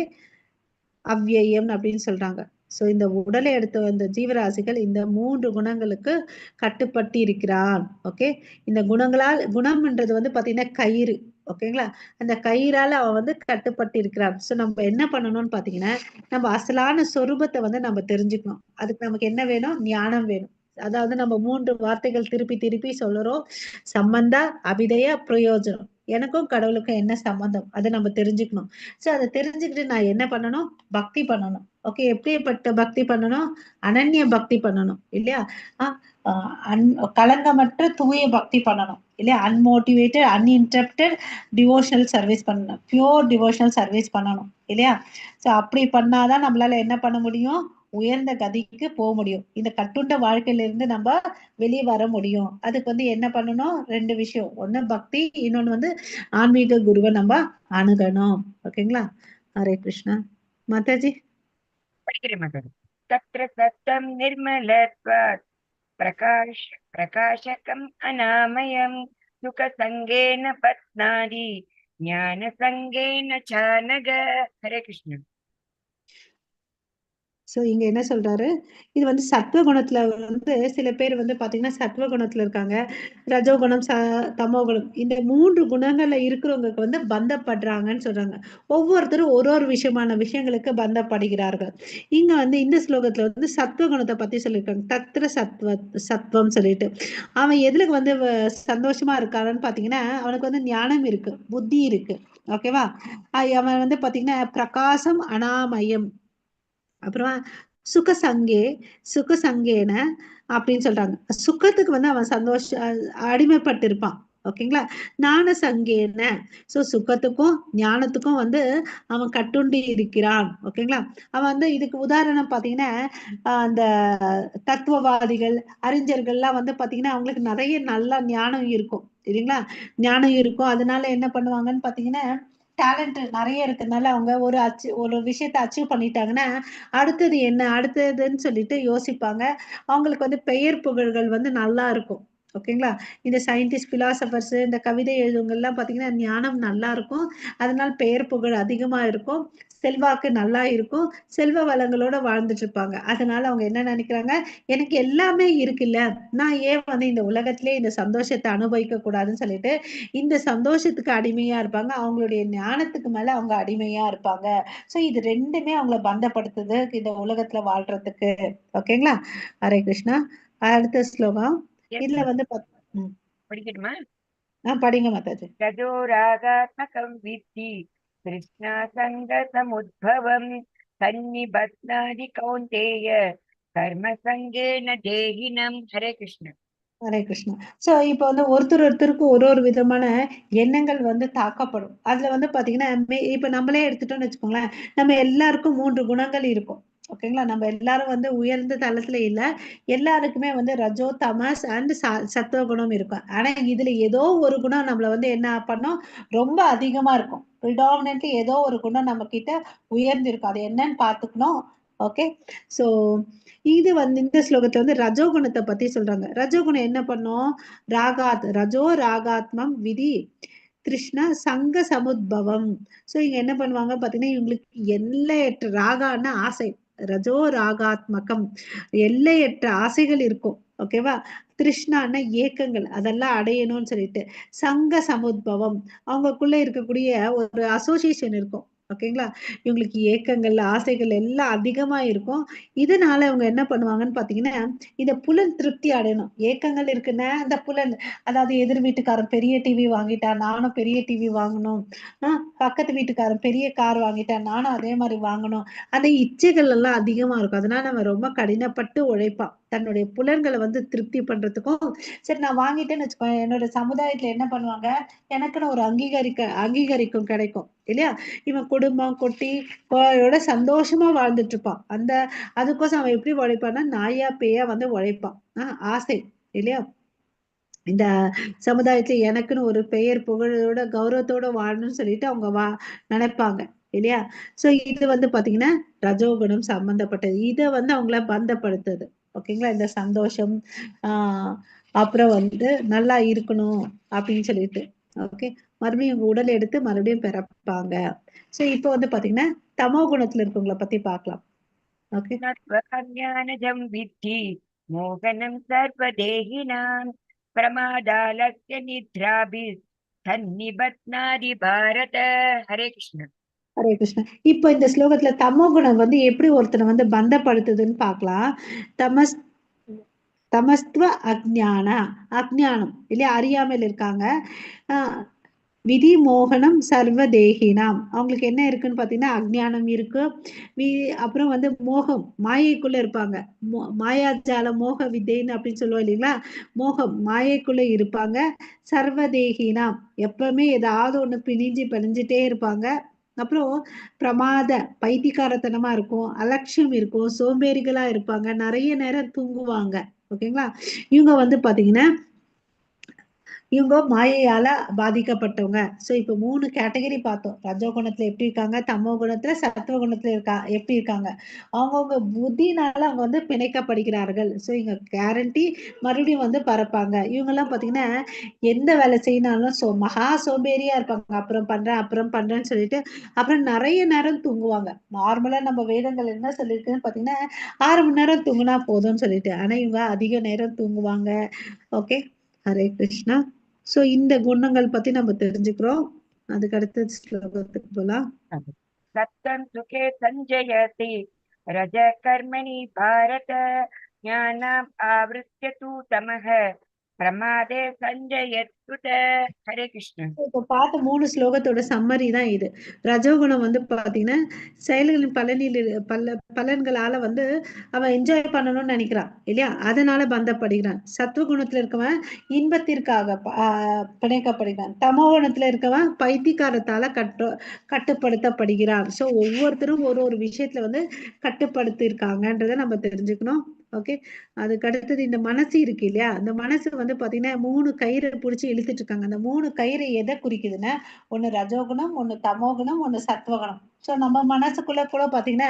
அவ்யயம் அப்படின்னு சொல்றாங்க. சோ இந்த உடலை எடுத்த அந்த ஜீவராசிகள் இந்த 3 குணங்களுக்கு கட்டுப்பட்டு இருக்கிறான். ஓகே. இந்த குணம்ன்றது வந்து பாத்தீங்கன்னா கயிறு. ஓகேங்களா? அந்த கயிறால அவன் வந்து கட்டுப்பட்டு இருக்கிறான். சோ நம்ம என்ன பண்ணணும்னு பாத்தீங்கன்னா நம்ம அசலான சொரூபத்தை வந்து நம்ம தெரிஞ்சுக்கணும். அதுக்கு நமக்கு என்ன வேணும்? ஞானம் வேணும். அதாவது நம்ம 3 வார்த்தைகள் திருப்பி திருப்பி சொல்லுறோம். சம்பந்தா, அபிதய, பிரயோஜனம். எனக்கும் கடவுளுக்கும் என்ன சம்பந்தம் அதை நம்ம தெரிஞ்சுக்கணும். சோ அதை தெரிஞ்சுக்கிட்டு நான் என்ன பண்ணணும்? பக்தி பண்ணணும். ஓகே. எப்படிப்பட்ட பக்தி பண்ணணும்? அனன்ய பக்தி பண்ணணும் இல்லையா? கலங்கமற்ற தூய பக்தி பண்ணணும் இல்லையா? அன்மோட்டிவேட்டட், அன்இன்டரப்டட் டிவோஷனல் சர்வீஸ் பண்ணணும். பியூர் டிவோஷனல் சர்வீஸ் பண்ணணும் இல்லையா? சோ அப்படி பண்ணாதான் நம்மளால என்ன பண்ண முடியும்? உயர்ந்த கதிக்கு போக முடியும். இந்த கட்டுண்ட வாழ்க்கையில இருந்து நம்ம வெளியே வர முடியும். அதுக்கு வந்து என்ன பண்ணணும்? 2 விஷயம். ஒண்ணு பக்தி, இன்னொன்னு வந்து ஆன்மீக குருவை நம்ம அணுகணும். ஓகேங்களா? ஹரே கிருஷ்ணா. மாதாஜி. படிக்கிறேன் மாதாஜி. तत्र सत्त्वं निर्मलत्वात् प्रकाशकम् अनामयं सुखसङ्गेन पत्नादि ज्ञानसङ्गेन च नग. हरे कृष्ण. ஸோ இங்க என்ன சொல்றாரு, இது வந்து சத்வகுணத்துல வந்து சில பேர் வந்து பாத்தீங்கன்னா சத்வகுணத்துல இருக்காங்க, ரஜோகுணம், தமோகுணம், இந்த 3 குணங்கள்ல இருக்கிறவங்களுக்கு வந்து பந்தப்படுறாங்கன்னு சொல்றாங்க. ஒவ்வொருத்தரும் ஒரு விஷயமான விஷயங்களுக்கு பந்தப்படுகிறார்கள். இங்க வந்து இந்த ஸ்லோகத்துல வந்து சத்வகுணத்தை பத்தி சொல்லியிருக்காங்க. தத்ர சத்வம் சொல்லிட்டு அவன் எதுல வந்து சந்தோஷமா இருக்கான்னு பாத்தீங்கன்னா, அவனுக்கு வந்து ஞானம் இருக்கு, புத்தி இருக்கு. ஓகேவா? அவன் வந்து பாத்தீங்கன்னா பிரகாசம் அனாமயம், அப்புறமா சுகசங்கேன அப்படின்னு சொல்றாங்க. சுகத்துக்கு வந்து அவன் அடிமைப்பட்டு இருப்பான். ஓகேங்களா? ஞான சங்கேன, சோ சுகத்துக்கும் ஞானத்துக்கும் வந்து அவன் கட்டுண்டி இருக்கிறான். ஓகேங்களா? அவன் வந்து இதுக்கு உதாரணம் பாத்தீங்கன்னா, அந்த தத்துவவாதிகள், அறிஞர்கள்லாம் வந்து பாத்தீங்கன்னா அவங்களுக்கு நிறைய நல்ல ஞானம் இருக்கும் இல்லைங்களா? ஞானம் இருக்கும். அதனால என்ன பண்ணுவாங்கன்னு பாத்தீங்கன்னா, டேலண்ட் நிறைய இருக்கிறதுனால அவங்க ஒரு விஷயத்தை அச்சீவ் பண்ணிட்டாங்கன்னா அடுத்தது என்ன அடுத்ததுன்னு சொல்லிட்டு யோசிப்பாங்க. அவங்களுக்கு வந்து பெயர் புகழ்கள் வந்து நல்லா இருக்கும். ஓகேங்களா? இந்த சயின்டிஸ்ட், பிலாசபர்ஸ், இந்த கவிதை எழுதுவங்க எல்லாம் பாத்தீங்கன்னா ஞானம் நல்லா இருக்கும். அதனால பெயர் புகழ் அதிகமா இருக்கும், செல்வாக்கு நல்லா இருக்கும், செல்வ வளங்களோட வாழ்ந்துட்டு இருப்பாங்க. அதனால அவங்க என்ன நினைக்கிறாங்க, எனக்கு எல்லாமே இருக்குல்ல, நான் ஏன் வந்து இந்த உலகத்திலே இந்த சந்தோஷத்தை அனுபவிக்க கூடாதுன்னு சொல்லிட்டு இந்த சந்தோஷத்துக்கு அடிமையா இருப்பாங்க. அவங்களுடைய ஞானத்துக்கு மேல அவங்க அடிமையா இருப்பாங்க. சோ இது ரெண்டுமே அவங்கள பந்தப்படுத்துது இந்த உலகத்துல வாழ்றதுக்கு. ஓகேங்களா? ஹரே கிருஷ்ணா. அடுத்த ஸ்லோகம் இதுல வந்து படிக்கட்டுமா? படிங்க மாதாஜி. ரஜோ ராகாத்மகம் வித்தி கிருஷ்ணா சங்க சமுத்பவம் சன்னிபத்னாதி கௌந்தேய கர்ம சங்கேன தேகினம். ஹரே கிருஷ்ண. ஹரே கிருஷ்ணா. சோ இப்ப வந்து ஒருத்தருக்கு ஒரு விதமான எண்ணங்கள் வந்து தாக்கப்படும். அதுல வந்து பாத்தீங்கன்னா இப்ப நம்மளே எடுத்துட்டோம்னு வச்சுக்கோங்களேன், நம்ம எல்லாருக்கும் 3 குணங்கள் இருக்கும். ஓகேங்களா? நம்ம எல்லாரும் வந்து உயர்ந்த தளத்துல இல்ல, எல்லாருக்குமே வந்து ரஜோ, தமஸ் அண்ட் சத்துவ குணம் இருக்கும். ஆனா இதுல ஏதோ ஒரு குணம் நம்மள வந்து என்ன பண்ணும், ரொம்ப அதிகமா இருக்கும். ப்ரிடாமினன்ட்லி ஏதோ ஒரு குணம் நம்ம கிட்ட உயர்ந்திருக்கும். அது என்னன்னு பாத்துக்கணும். ஓகே. சோ இது வந்து இந்த ஸ்லோகத்துல வந்து ரஜோகுணத்தை பத்தி சொல்றாங்க. ரஜோகுணம் என்ன பண்ணும், ரஜோ ராகாத்மம் விதி கிருஷ்ணா சங்க சமுத்பவம். சோ இங்க என்ன பண்ணுவாங்க பாத்தீங்கன்னா, இவங்களுக்கு எல்லையற்ற ராகான்னா ஆசை, ரஜோ ராகாத்மகம், எல்லையற்ற ஆசைகள் இருக்கும். ஓகேவா? கிருஷ்ணான்னா ஏக்கங்கள், அதெல்லாம் அடையணும்னு சொல்லிட்டு சங்க சமுத்பவம், அவங்களுக்குள்ள இருக்கக்கூடிய ஒரு அசோசியேஷன் இருக்கும். ஓகேங்களா? இவங்களுக்கு ஏக்கங்கள், ஆசைகள் எல்லாம் அதிகமா இருக்கும். இதனால அவங்க என்ன பண்ணுவாங்கன்னு பாத்தீங்கன்னா, இந்த புலன் திருப்தி அடையணும். ஏக்கங்கள் இருக்குன்னா அந்த புலன், அதாவது எதிர் வீட்டுக்காரன் பெரிய டிவி வாங்கிட்டா நானும் பெரிய டிவி வாங்கணும், பக்கத்து வீட்டுக்காரன் பெரிய கார் வாங்கிட்டா நானும் அதே மாதிரி வாங்கணும், அந்த இச்சைகள் எல்லாம் அதிகமா இருக்கும். அதனால அவன் ரொம்ப கடினப்பட்டு உழைப்பான் தன்னுடைய புலன்களை வந்து திருப்தி பண்றதுக்கும். சரி நான் வாங்கிட்டேன்னு வச்சுக்கோங்க, என்னோட சமுதாயத்துல என்ன பண்ணுவாங்க, எனக்குன்னு ஒரு அங்கீகரிக்கும் கிடைக்கும் இல்லையா? இவன் குடும்பம் கொட்டியோட சந்தோஷமா வாழ்ந்துட்டு இருப்பான். அதுக்கோசம் அவன் எப்படி உழைப்பான்னா நாயா பேயா வந்து உழைப்பான். ஆசை இல்லையா? இந்த சமுதாயத்துல எனக்குன்னு ஒரு பெயர் புகழோட கௌரவத்தோட வாழணும்னு சொல்லிட்டு அவங்க நினைப்பாங்க இல்லையா? சோ இது வந்து பாத்தீங்கன்னா ரஜோகுணம் சம்பந்தப்பட்டது. இதை வந்து அவங்கள பந்தப்படுத்துது. ஓகேங்களா? இந்த சந்தோஷம், அப்புறம் வந்து நல்லா இருக்கணும் அப்படின்னு சொல்லிட்டு. ஓகே. மறுபடியும் உங்க உடல் எடுத்து மறுபடியும் பிறப்பாங்க. சோ இப்போ வந்து பாத்தீங்கன்னா தமோ குணத்துல இருக்கவங்களை பத்தி பார்க்கலாம். ஓகே. ஞானஜம் வித்தி மோகனம் சர்வதேகினாம் பிரமாதாலஸ்ய நித்ராபி சன்னிபத்னாதி பாரத. ஹரே கிருஷ்ண. ஹரே கிருஷ்ணா. இப்போ இந்த ஸ்லோகத்துல தமோ குணம் வந்து எப்படி ஒருத்தனை வந்து பந்தப்படுத்துதுன்னு பார்க்கலாம். தமஸ்துவ அஜ்ஞானம் இல்லையா, அறியாமல் இருக்காங்க. விதி மோகனம் சர்வதேகினாம், அவங்களுக்கு என்ன இருக்குன்னு பாத்தீங்கன்னா அஜ்ஞானம் இருக்கு. அப்புறம் வந்து மோகம், மாயைக்குள்ள இருப்பாங்க. மாயாஜால மோக வித்தைன்னு அப்படின்னு சொல்லுவோம் இல்லைங்களா? மோகம், மாயைக்குள்ள இருப்பாங்க. சர்வதேகினாம், எப்பவுமே ஏதாவது ஒண்ணு பிணிஞ்சிட்டே இருப்பாங்க. அப்புறம் பிரமாத, பைத்தியக்காரத்தனமா இருக்கும், அலட்சியம் இருக்கும், சோம்பேறிகளா இருப்பாங்க, நிறைய நேரம் தூங்குவாங்க. ஓகேங்களா? இவங்க வந்து பாத்தீங்கன்னா இவங்க மாயையால பாதிக்கப்பட்டவங்க. சோ இப்ப 3 கேட்டகரி பார்த்தோம். ரஜோ குணத்துல எப்படி இருக்காங்க, தமோ குணத்துல, சத்துவ குணத்துல எப்படி இருக்காங்க. அவங்கவுங்க புத்தினால அவங்க வந்து பிணைக்கப்படுகிறார்கள். சோ இங்க கேரண்டி மறுபடியும் வந்து பறப்பாங்க. இவங்க எல்லாம் பாத்தீங்கன்னா எந்த வேலை செய்யினாலும் மகா சோம்பேறியா இருப்பாங்க. அப்புறம் பண்றேன்னு சொல்லிட்டு அப்புறம் நிறைய நேரம் தூங்குவாங்க. நார்மலா நம்ம வேதங்கள் என்ன சொல்லியிருக்குன்னு பாத்தீங்கன்னா 6 மணி நேரம் தூங்குனா போதும்னு சொல்லிட்டு. ஆனா இவங்க அதிக நேரம் தூங்குவாங்க. ஓகே, ஹரே கிருஷ்ணா. சோ இந்த குணங்கள் பத்தி நம்ம தெரிஞ்சுக்கிறோம். அதுக்கு அடுத்த ஸ்லோகத்துக்கு போலாம். सत्त्वं सुखे सञ्जयति रज कर्मणि भारत ज्ञानाम् आवृत्य तु तमः प्रमादे सञ्जयत्युत हरे कृष्ण. இப்ப பார்த்த 3 ஸ்லோகத்தோட சம்மரி தான் இது. ரஜோகுணம் வந்து பாத்தீங்கன்னா செயல்களின் பலன்களால வந்து அவன் என்ஜாய் பண்ணணும்னு நினைக்கிறான் இல்லையா, அதனால பந்தப்படுகிறான். சத்துவகுணத்துல இருக்கவன் இன்பத்திற்காக பிணைக்கப்படுகிறான். தமோ குணத்துல இருக்கவன் பைத்தியக்காரத்தால கட்டுப்படுத்தப்படுகிறான். சோ ஒவ்வொருத்தரும் ஒரு விஷயத்துல வந்து கட்டுப்படுத்தி இருக்காங்கன்றத நம்ம தெரிஞ்சுக்கணும். ஓகே, அதுக்கு அடுத்தது இந்த மனசு இருக்கு இல்லையா, அந்த மனசு வந்து பாத்தீங்கன்னா 3 கயிறு பிடிச்சி இழுத்துட்டு இருக்காங்க. அந்த 3 கயிறு எதை குறிக்குதுன்னா, ஒண்ணு ரஜோகுணம், ஒண்ணு தமோகுணம், ஒண்ணு சத்துவகுணம். சோ நம்ம மனசுக்குள்ள கூட பாத்தீங்கன்னா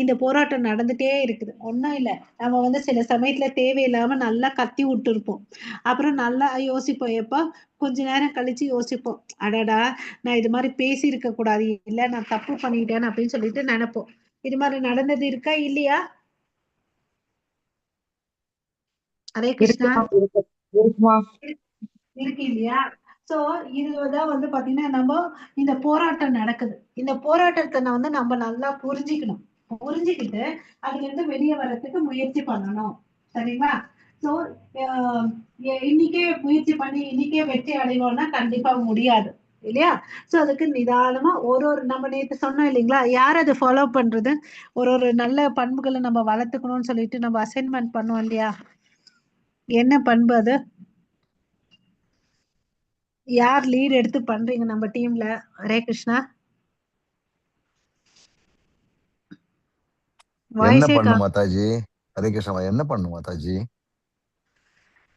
இந்த போராட்டம் நடந்துட்டே இருக்குது. ஒண்ணும் இல்ல, நம்ம வந்து சில சமயத்துல தேவையில்லாம நல்லா கத்தி விட்டு இருப்போம். அப்புறம் நல்லா யோசிப்போம். எப்ப கொஞ்ச நேரம் கழிச்சு யோசிப்போம், அடடா நான் இது மாதிரி பேசி இருக்க கூடாது, இல்ல நான் தப்பு பண்ணிட்டேன் அப்படின்னு சொல்லிட்டு நினைப்போம். இது மாதிரி நடந்தது இருக்கா இல்லையா? ஹரே கிருஷ்ணா. இருக்குமா? இருக்கு இல்லையா? சோ இதுதான் வந்து பாத்தீங்கன்னா நம்ம இந்த போராட்டம் நடக்குது. இந்த போராட்டத்தை வந்து நம்ம நல்லா புரிஞ்சுக்கிட்டு அதுல இருந்து வெளியே வர்றதுக்கு முயற்சி பண்ணணும். சரிங்களா? சோ இன்னைக்கே முயற்சி பண்ணி இன்னைக்கே வெற்றி அடைவோம்னா கண்டிப்பா முடியாது இல்லையா? சோ அதுக்கு நிதானமா ஒரு நம்ம நேற்று சொன்னோம் இல்லைங்களா, யார் அதை ஃபாலோ பண்றது, ஒரு நல்ல பண்புகளை நம்ம வளர்த்துக்கணும்னு சொல்லிட்டு நம்ம அசைன்மெண்ட் பண்ணோம் இல்லையா, என்ன பண்பு அது, யார் லீட் எடுத்து பண்றீங்க நம்ம டீம்ல? ஹரே கிருஷ்ணா. என்ன வாய்ஸே பண்ணும் மாதாஜி? ஹரே கிருஷ்ணா. என்ன பண்ணும் மாதாஜி?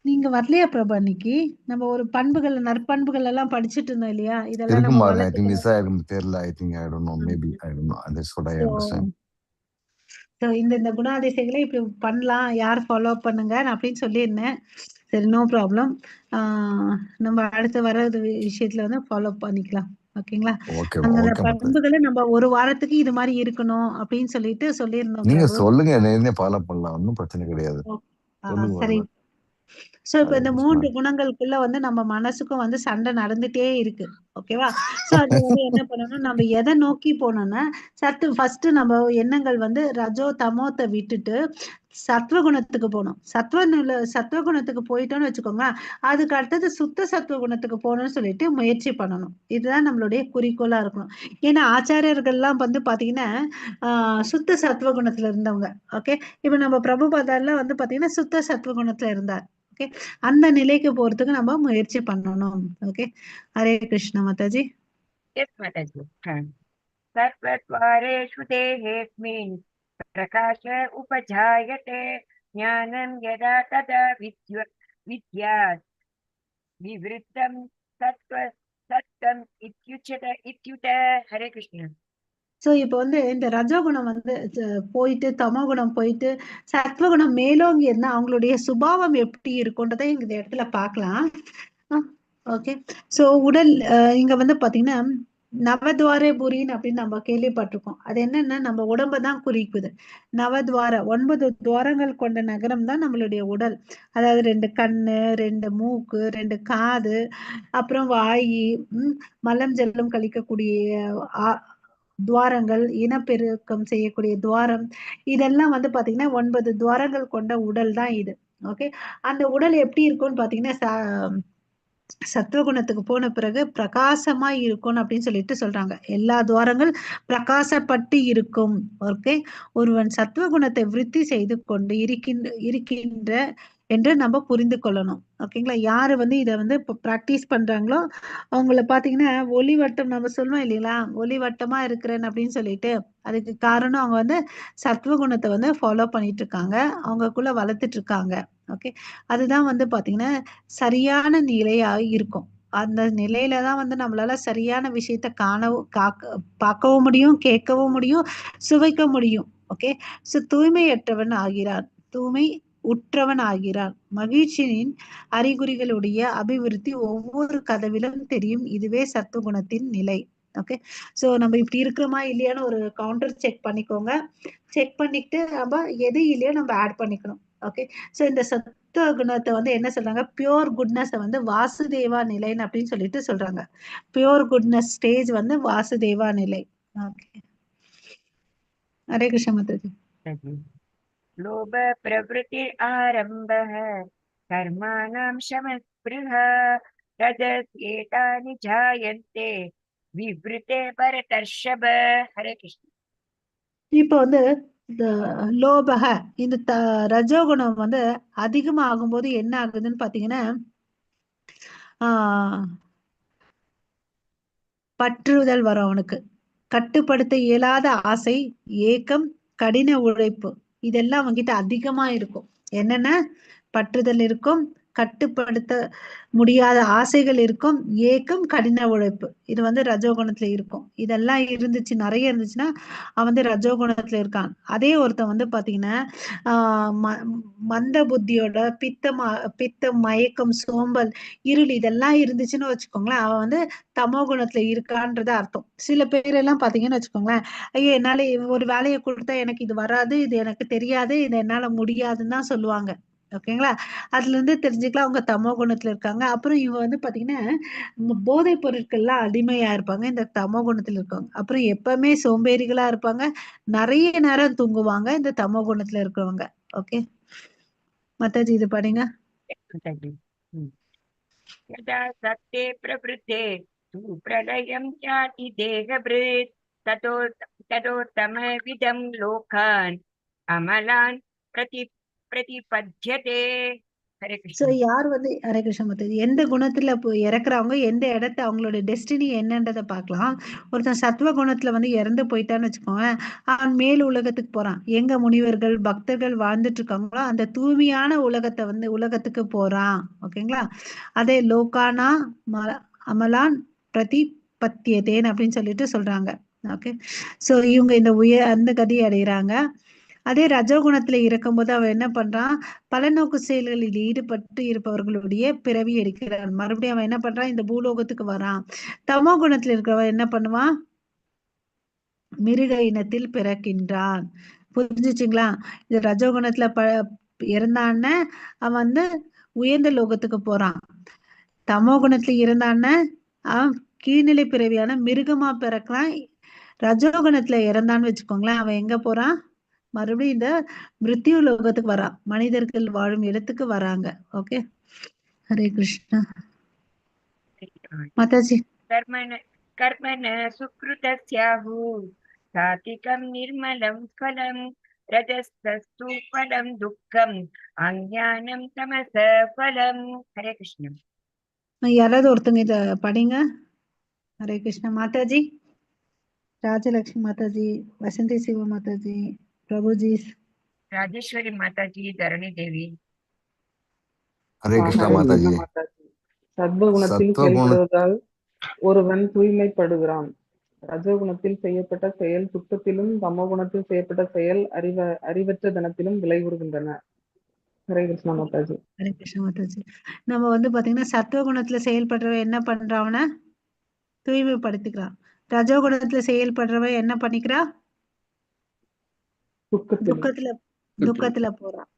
நீங்க வரலையா பிரபா? இன்னைக்கு நம்ம ஒரு பண்புகள் நற்பண்புகள் எல்லாம் படிச்சுட்டு இருந்தோம் இல்லையா, இதெல்லாம் இருக்கும் நம்ம பாருங்க. ஐ திங்க் வளர்த்துக்கணும். மிஸ் ஆயிருக்கும் தெரியல. I think I don't know, maybe I don't know. That's what I understand. இந்த குணாதிசயங்களை இப்படி பண்ணலாம், யார் ஃபாலோ பண்ணுங்க அப்படின்னு சொல்லியிருந்தேன். சரி, நோ ப்ராப்ளம். நம்ம அடுத்து வர விஷயத்துல வந்து ஃபாலோ பண்ணிக்கலாம். ஓகேங்களா? ஓகே அந்த ஓகே மாதாஜி. பண்புகளை நம்ம ஒரு வாரத்துக்கு இது மாதிரி இருக்கணும் அப்படின்னு சொல்லிட்டு சொல்லியிருந்தோம் நீங்க பிரபு. சொல்லுங்க, நேர்னே ஃபாலோ பண்ணலாம், ஒன்றும் பிரச்சனை கிடையாது. சொல்லுங்க சரி. வரலாம். சோ இப்ப இந்த 3 குணங்களுக்குள்ள வந்து நம்ம மனசுக்கும் வந்து சண்டை நடந்துட்டே இருக்கு. ஓகேவா? சோ அது வந்து என்ன பண்ணணும், நம்ம எதை நோக்கி போனோம்னா ஃபர்ஸ்ட் நம்ம எண்ணங்கள் வந்து ரஜோ தமோத்தை விட்டுட்டு சத்வகுணத்துக்கு போகணும். சத்வகுணத்துக்கு போயிட்டோம்னு வச்சுக்கோங்க, அதுக்கு அடுத்தது சுத்த சத்வகுணத்துக்கு போகணும்னு சொல்லிட்டு முயற்சி பண்ணணும். இதுதான் நம்மளுடைய குறிக்கோளா இருக்கணும். ஏன்னா ஆச்சாரியர்கள்லாம் வந்து பாத்தீங்கன்னா சுத்த சத்வகுணத்துல இருந்தவங்க. ஓகே, இப்ப நம்ம பிரபுபாதாலாம் வந்து பாத்தீங்கன்னா சுத்த சத்வகுணத்துல இருந்தார். ஓகே, அந்த நிலைக்கு போறதுக்கு நம்ம முயற்சி பண்ணணும். Okay, Hare Krishna Mataji. Yes, Mataji. सर्वद्वारेषु देहेऽस्मिन् प्रकाश उपजायते ज्ञानं यदा तदा विद्यात् विवृद्धं सत्त्वम् इत्युत हरे कृष्ण. சோ இப்ப வந்து இந்த ரஜோகுணம் வந்து போயிட்டு தமோகுணம் போயிட்டு சத்வகுணம் மேலோங்கி இருந்தா அவங்களுடைய சுபாவம் எப்படி இருக்கும்ன்றதை இந்த இடத்துல பார்க்கலாம். ஓகே, சோ உடல் இங்க வந்து பாத்தீங்கன்னா நவத்வாரே புரின்னு அப்படின்னு நம்ம கேள்விப்பட்டிருக்கோம். அது என்னன்னா நம்ம உடம்பதான் குறிக்குது. 9 துவாரங்கள் கொண்ட நகரம் தான் நம்மளுடைய உடல். அதாவது 2 கண்ணு, 2 மூக்கு, 2 காது, அப்புறம் வாய், மலம் ஜலம் கழிக்கக்கூடிய துவாரங்கள், இனப்பெருக்கம் செய்யக்கூடிய துவாரம், இதெல்லாம் வந்து பாத்தீங்கன்னா 9 துவாரங்கள் கொண்ட உடல் தான் இது. ஓகே, அந்த உடல் எப்படி இருக்கும்னு பாத்தீங்கன்னா சத்துவகுணத்துக்கு போன பிறகு பிரகாசமா இருக்கும் அப்படின்னு சொல்லிட்டு சொல்றாங்க. எல்லா துவாரங்கள் பிரகாசப்பட்டு இருக்கும். ஓகே, ஒருவன் சத்துவகுணத்தை விருத்தி செய்து கொண்டு இருக்கின்ற என்று நம்ம புரிந்து கொள்ளணும். ஓகேங்களா? யாரு வந்து இதை வந்து இப்போ ப்ராக்டிஸ் பண்றாங்களோ அவங்கள பாத்தீங்கன்னா ஒளிவட்டம் நம்ம சொல்லுவோம் இல்லைங்களா, ஒளிவட்டமா இருக்கிறேன் அப்படின்னு சொல்லிட்டு, அதுக்கு காரணம் அவங்க வந்து சத்துவகுணத்தை வந்து ஃபாலோ பண்ணிட்டு இருக்காங்க, அவங்களுக்குள்ள வளர்த்துட்டு இருக்காங்க. ஓகே, அதுதான் வந்து பாத்தீங்கன்னா சரியான நிலையா இருக்கும். அந்த நிலையில தான் வந்து நம்மளால சரியான விஷயத்த பார்க்கவும் முடியும், கேட்கவும் முடியும், சுவைக்க முடியும். ஓகே, ஸோ தூய்மையற்றவன் ஆகிறான், தூய்மை உற்றவன் ஆகிறான். மகிழ்ச்சியின் அறிகுறிகளுடைய அபிவிருத்தி ஒவ்வொரு கதவிலும் தெரியும். இதுவே சத்துவகுணத்தின் நிலை. ஓகே, ஸோ நம்ம இப்படி இருக்கிறோமா இல்லையான்னு ஒரு கவுண்டர் செக் பண்ணிக்கோங்க. செக் பண்ணிட்டு நம்ம எது இல்லையோ நம்ம ஆட் பண்ணிக்கணும். ஓகே, ஸோ இந்த சத்துவ குணத்தை வந்து என்ன சொல்றாங்க, பியோர் குட்னஸ் வந்து வாசுதேவா நிலைன்னு அப்படின்னு சொல்லிட்டு சொல்றாங்க. பியோர் குட்னஸ் ஸ்டேஜ் வந்து வாசுதேவா நிலை. ஓகே, ஹரே கிருஷ்ண மாதாஜி. लोभ प्रवृत्ति आरम्भः कर्माणां शमस्पृहा रजस्येतानि जायन्ते विवृते भरतर्षभ. हरे कृष्ण. இப்போ வந்து இந்த லோபக இந்த ரஜோகுணம் வந்து அதிகமாகும் போது என்ன ஆகுதுன்னு பாத்தீங்கன்னா பற்றுதல் வரும் அவனுக்கு. கட்டுப்படுத்த இயலாத ஆசை, ஏக்கம், கடின உழைப்பு இதெல்லாம் அவன்கிட்ட அதிகமா இருக்கும். என்னென்ன பற்றுதல் இருக்கும், கட்டுப்படுத்த முடியாத ஆசைகள் இருக்கும், ஏக்கம், கடின உழைப்பு. இது வந்து ரஜோகுணத்துல இருக்கும். இதெல்லாம் இருந்துச்சு, நிறைய இருந்துச்சுன்னா அவன் வந்து ரஜோகுணத்துல இருக்கான். அதே ஒருத்தன் வந்து பாத்தீங்கன்னா மந்த புத்தியோட பித்தம், மயக்கம், சோம்பல், இருள் இதெல்லாம் இருந்துச்சுன்னு வச்சுக்கோங்களேன், அவன் வந்து தமோ குணத்துல இருக்கான்றது அர்த்தம். சில பேர் எல்லாம் பாத்தீங்கன்னு வச்சுக்கோங்களேன், ஐயோ என்னால ஒரு வேலையை கொடுத்தா எனக்கு இது வராது, இது எனக்கு தெரியாது, இது என்னால முடியாதுன்னு தான் சொல்லுவாங்க. ஓகேங்களா, அதுல இருந்து தெரிஞ்சுக்கலாம் அவங்க தமோ குணத்துல இருக்காங்க. அப்புறம் இவங்க வந்து பாத்தீங்கன்னா போதை பொருட்கள்லாம் அடிமையா இருப்பாங்க, இந்த தமோ குணத்துல இருக்காங்க. அப்புறம் எப்பவுமே சோம்பேறிகளா இருப்பாங்க, நிறைய நேரம் தூங்குவாங்க இந்த தமோ குணத்துல இருக்கிறவங்க. ஓகே மாதாஜி, இது படிங்க. यदा सत्ते प्रवृत्ते तु प्रलयं याति देहभृत् ततोत्तमविदं लोकान् अमलान् प्रतिपद्यते. हरे சோ कृष्ण. யார் வந்து ஹரே கிருஷ்ண மாதாஜி, எந்த குணத்துல இறக்குறவங்க எந்த இடத்த அவங்களோட டெஸ்டினி என்னன்றதை பார்க்கலாம். ஒருத்தன் சத்துவ குணத்துல வந்து இறந்து போயிட்டான்னு வச்சுக்கோங்க, அவன் மேல் உலகத்துக்கு போறான். எங்க முனிவர்கள் பக்தர்கள் வாழ்ந்துட்டு இருக்காங்களோ அந்த தூய்மையான உலகத்துக்கு போறான். ஓகேங்களா, அதே லோகானா அமலான் பிரதிபத்தியதேன் அப்படின்னு சொல்லிட்டு சொல்றாங்க. ஓகே, சோ இவங்க இந்த அந்த கதியை அடைகிறாங்க. அதே ரஜோகுணத்துல இருக்கும்போது அவன் என்ன பண்றான், பலநோக்கு செயல்களில் ஈடுபட்டு இருப்பவர்களுடைய பிறவி எடுக்கிறான். மறுபடியும் அவன் என்ன பண்றான், இந்த பூலோகத்துக்கு வரான். தமோ குணத்துல இருக்கிறவன் என்ன பண்ணுவான், மிருக இனத்தில் பிறக்கின்றான். புரிஞ்சுச்சுங்களா, இந்த ரஜோகுணத்துல இருந்தான்னு அவன் வந்து உயர்ந்த லோகத்துக்கு போறான். தமோ குணத்துல இருந்தான்னு அவன் கீழ்நிலை பிறவியான மிருகமா பிறக்கிறான். ரஜோகுணத்துல இறந்தான்னு வச்சுக்கோங்களேன், அவன் எங்க போறான், மறுபடியும் இந்த மிருத்யு லோகத்துக்கு வரான், மனிதர்கள் வாழும் இடத்துக்கு வராங்க. ஓகே, ஹரே கிருஷ்ணா மாதாஜி. कर्मण सुकृतस्याहु सात्विकं निर्मलं फलं रजस्तस्तु फलं दुःखम् अज्ञानं तमस फलं. हरे कृष्ण. யாராவது ஒருத்தங்க இத படிங்க. ஹரே கிருஷ்ணா மாதாஜி. ராஜலட்சுமி மாதாஜி, வசந்தி சிவ மாதாஜி, பிரபுஜி, राजेश्वरी माताजी, धरणी देवी. ஹரே கிருஷ்ணா ஹரே மாதாஜி. கிருஷ்ண மாதாஜி. சத்வகுணத்தில் சத்துவகுண செயல்படுவதால் ஒருவன் தூய்மைப்படுகிறான். ரஜோகுணத்தில் செய்யப்பட்ட செயல் துக்கத்திலும், தமோகுணத்தில் செய்யப்பட்ட செயல் அறிவற்ற தனத்திலும் விளைவுறுகின்றன. ஹரே கிருஷ்ண மாதாஜி. ஹரே கிருஷ்ண மாதாஜி. நம்ம வந்து பாத்தீங்கன்னா சத்துவகுணத்துல செயல்படுறவன் என்ன பண்றான்னா தூய்மைப்படுத்திக்கிறான். ரஜோகுணத்துல செயல்படுறவன் என்ன பண்ணிக்கிறா, துக்கத்துல போறான்.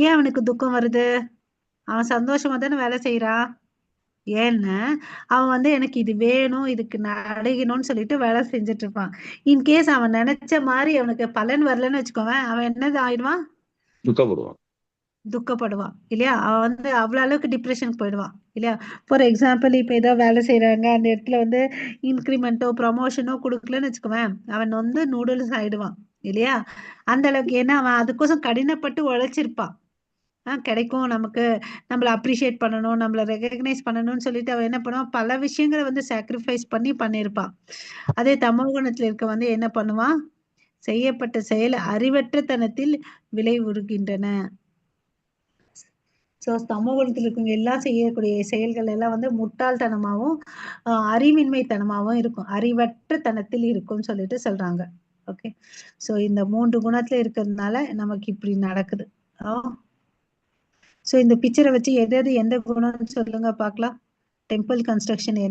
ஏன் அவனுக்கு துக்கம் வருது, அவன் சந்தோஷமா தானே வேலை செய்யறான். ஏன்னா அவன் வந்து எனக்கு இது வேணும், இதுக்கு அடையணும்னு சொல்லிட்டு வேலை செஞ்சுட்டு இருப்பான். இன்கேஸ் அவன் நினைச்ச மாதிரி அவனுக்கு பலன் வரலன்னு வச்சுக்கோவேன், அவன் என்ன ஆயிடுவான், துக்கப்படுவான் இல்லையா. அவன் வந்து அவ்வளவு அளவுக்கு டிப்ரெஷனுக்கு போயிடுவான் இல்லையா. ஃபார் எக்ஸாம்பிள், இப்ப ஏதோ வேலை செய்யறாங்க, அந்த இடத்துல வந்து இன்கிரிமெண்ட்டோ ப்ரமோஷனோ கொடுக்கலன்னு வச்சுக்கோவேன், அவன் வந்து நூடுல்ஸ் ஆயிடுவான் இல்லையா. அந்த அளவுக்கு, ஏன்னா அவன் அதுக்கோசம் கடினப்பட்டு உழைச்சிருப்பான். கிடைக்கும் நமக்கு, நம்மள அப்ரிஷியேட் பண்ணணும், நம்மள ரெகக்னைஸ் பண்ணணும்னு சொல்லிட்டு அவன் என்ன பண்ணுவான், பல விஷயங்களை வந்து சாக்ரிஃபைஸ் பண்ணியிருப்பான். அதே தமோகுணத்துல இருக்க வந்து என்ன பண்ணுவான், செய்யப்பட்ட செயல் அறிவற்ற தனத்தில் விளைவுறுகின்றன. ஸோ தமோ குணத்தில் இருக்கவங்க எல்லாம் செய்யக்கூடிய செயல்கள் எல்லாம் வந்து முட்டாள்தனமாகவும் அறிவின்மைத்தனமாகவும் இருக்கும், அறிவற்ற தனத்தில் இருக்கும்னு சொல்லிட்டு சொல்றாங்க. ஓகே, ஸோ இந்த 3 குணத்துல இருக்கிறதுனால நமக்கு இப்படி நடக்குது. ஸோ இந்த பிக்சரை வச்சு எந்த குணம்னு சொல்லுங்க பார்க்கலாம். டெம்பிள் கன்ஸ்ட்ரக்ஷன்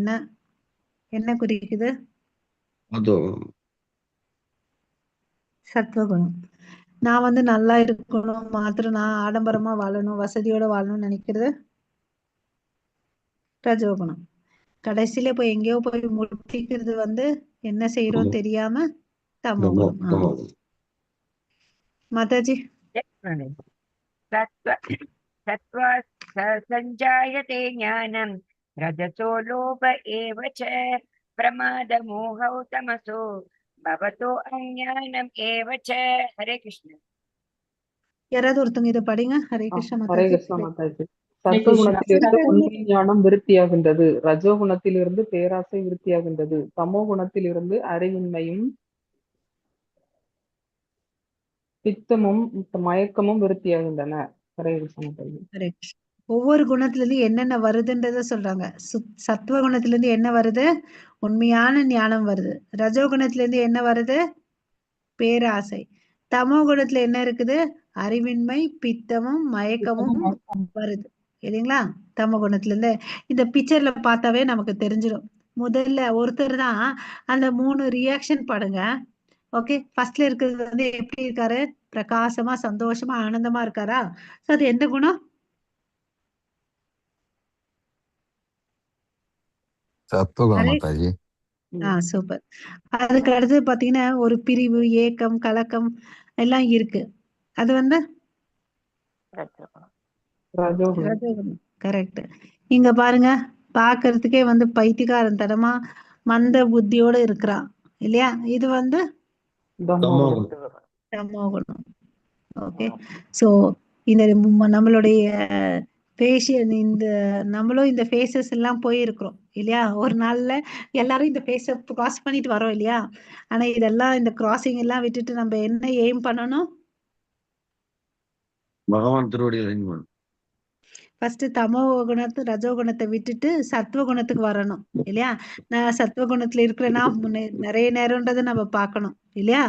என்ன குறிக்குது? சத்வகுணம். நான் வந்து நல்லா இருக்கணும், மாத்திரம் நான் ஆடம்பரமா வாழணும், வசதியோட வாழணும்னு நினைக்கிறது ரஜோகுணம். கடைசியில போய் எங்கேயோ போய் முட்டிக்கிறது வந்து என்ன செய்யறோம் தெரியாம தமோகுணம். மாதாஜி. सत्त्वा सञ्जायते ज्ञानं रजसो लोभ एव च प्रमादमोहौ तमसो भवतो अज्ञानम् एव च. हरे कृष्ण. யாராவது ஒருத்தவங்க இதை படிங்க. ஹரே கிருஷ்ண ஹரே மாதாஜி. கிருஷ்ண மாதாஜி. சத்துவகுணத்திலிருந்து உண்மை ஞானம் விருத்தியாகின்றது, ரஜோகுணத்திலிருந்து பேராசை விருத்தியாகின்றது, தமோ குணத்திலிருந்து அறிவின்மையும் பித்தமும் மயக்கமும் விருத்தியாகின்றன. ஹரே கிருஷ்ண மாதாஜி. ஹரே கிருஷ்ண. ஒவ்வொரு குணத்துல இருந்து என்னென்ன வருதுன்றத சொல்றாங்க. சத்துவ குணத்துல இருந்து என்ன வருது? உண்மையான ஞானம் வருது. ரஜோ குணத்துல இருந்து என்ன வருது? பேராசை. தமோ குணத்துல என்ன இருக்குது? அறிவின்மை, பித்தமும் மயக்கமும் வருது இல்லைங்களா? தமோ குணத்துல இருந்து இந்த பிக்சர்ல பார்த்தாவே நமக்கு தெரிஞ்சிடும். முதல்ல ஒருத்தர் தான் அந்த 3 ரியாக்ஷன் படுங்க. ஓகே, ஃபர்ஸ்ட்ல இருக்கிறது வந்து எப்படி இருக்காரு? பிரகாசமா, சந்தோஷமா, ஆனந்தமா இருக்காரா? அது எந்த குணம்? சத்துவகுணம் மாதாஜி. சூப்பர். அதுக்கு அடுத்து பாத்தீங்கன்னா ஒரு பிரிவு, ஏக்கம், கலக்கம் எல்லாம் இருக்கு. அது வந்து ரஜோகுணம். கரெக்ட். இங்க பாருங்க, பாக்குறதுக்கே வந்து பைத்தியக்காரன் தனமா மந்த புத்தியோட இருக்கிறான் இல்லையா? இது வந்து தமோகுணம். ஓகே, சோ இந்த நம்மளுடைய நம்மளும் இந்த ஃபேஸஸ் எல்லாம் போயிருக்கிறோம் இல்லையா? ஒரு நாள்ல எல்லாரும் இந்த ஃபேஸ கிராஸ் பண்ணிட்டு வரோம் இல்லையா? ஆனா இதெல்லாம் இந்த கிராசிங் எல்லாம் விட்டுட்டு நம்ம என்ன எய்ம் பண்ணணும்? பகவான் திருவடியில் ஃபர்ஸ்ட் தமோ குணத்து ரஜோ குணத்தை விட்டுட்டு சத்துவ குணத்துக்கு வரணும் இல்லையா? நான் சத்துவ குணத்துல இருக்கிறேன்னா நிறைய நேரம்ன்றதை நம்ம பார்க்கணும் இல்லையா?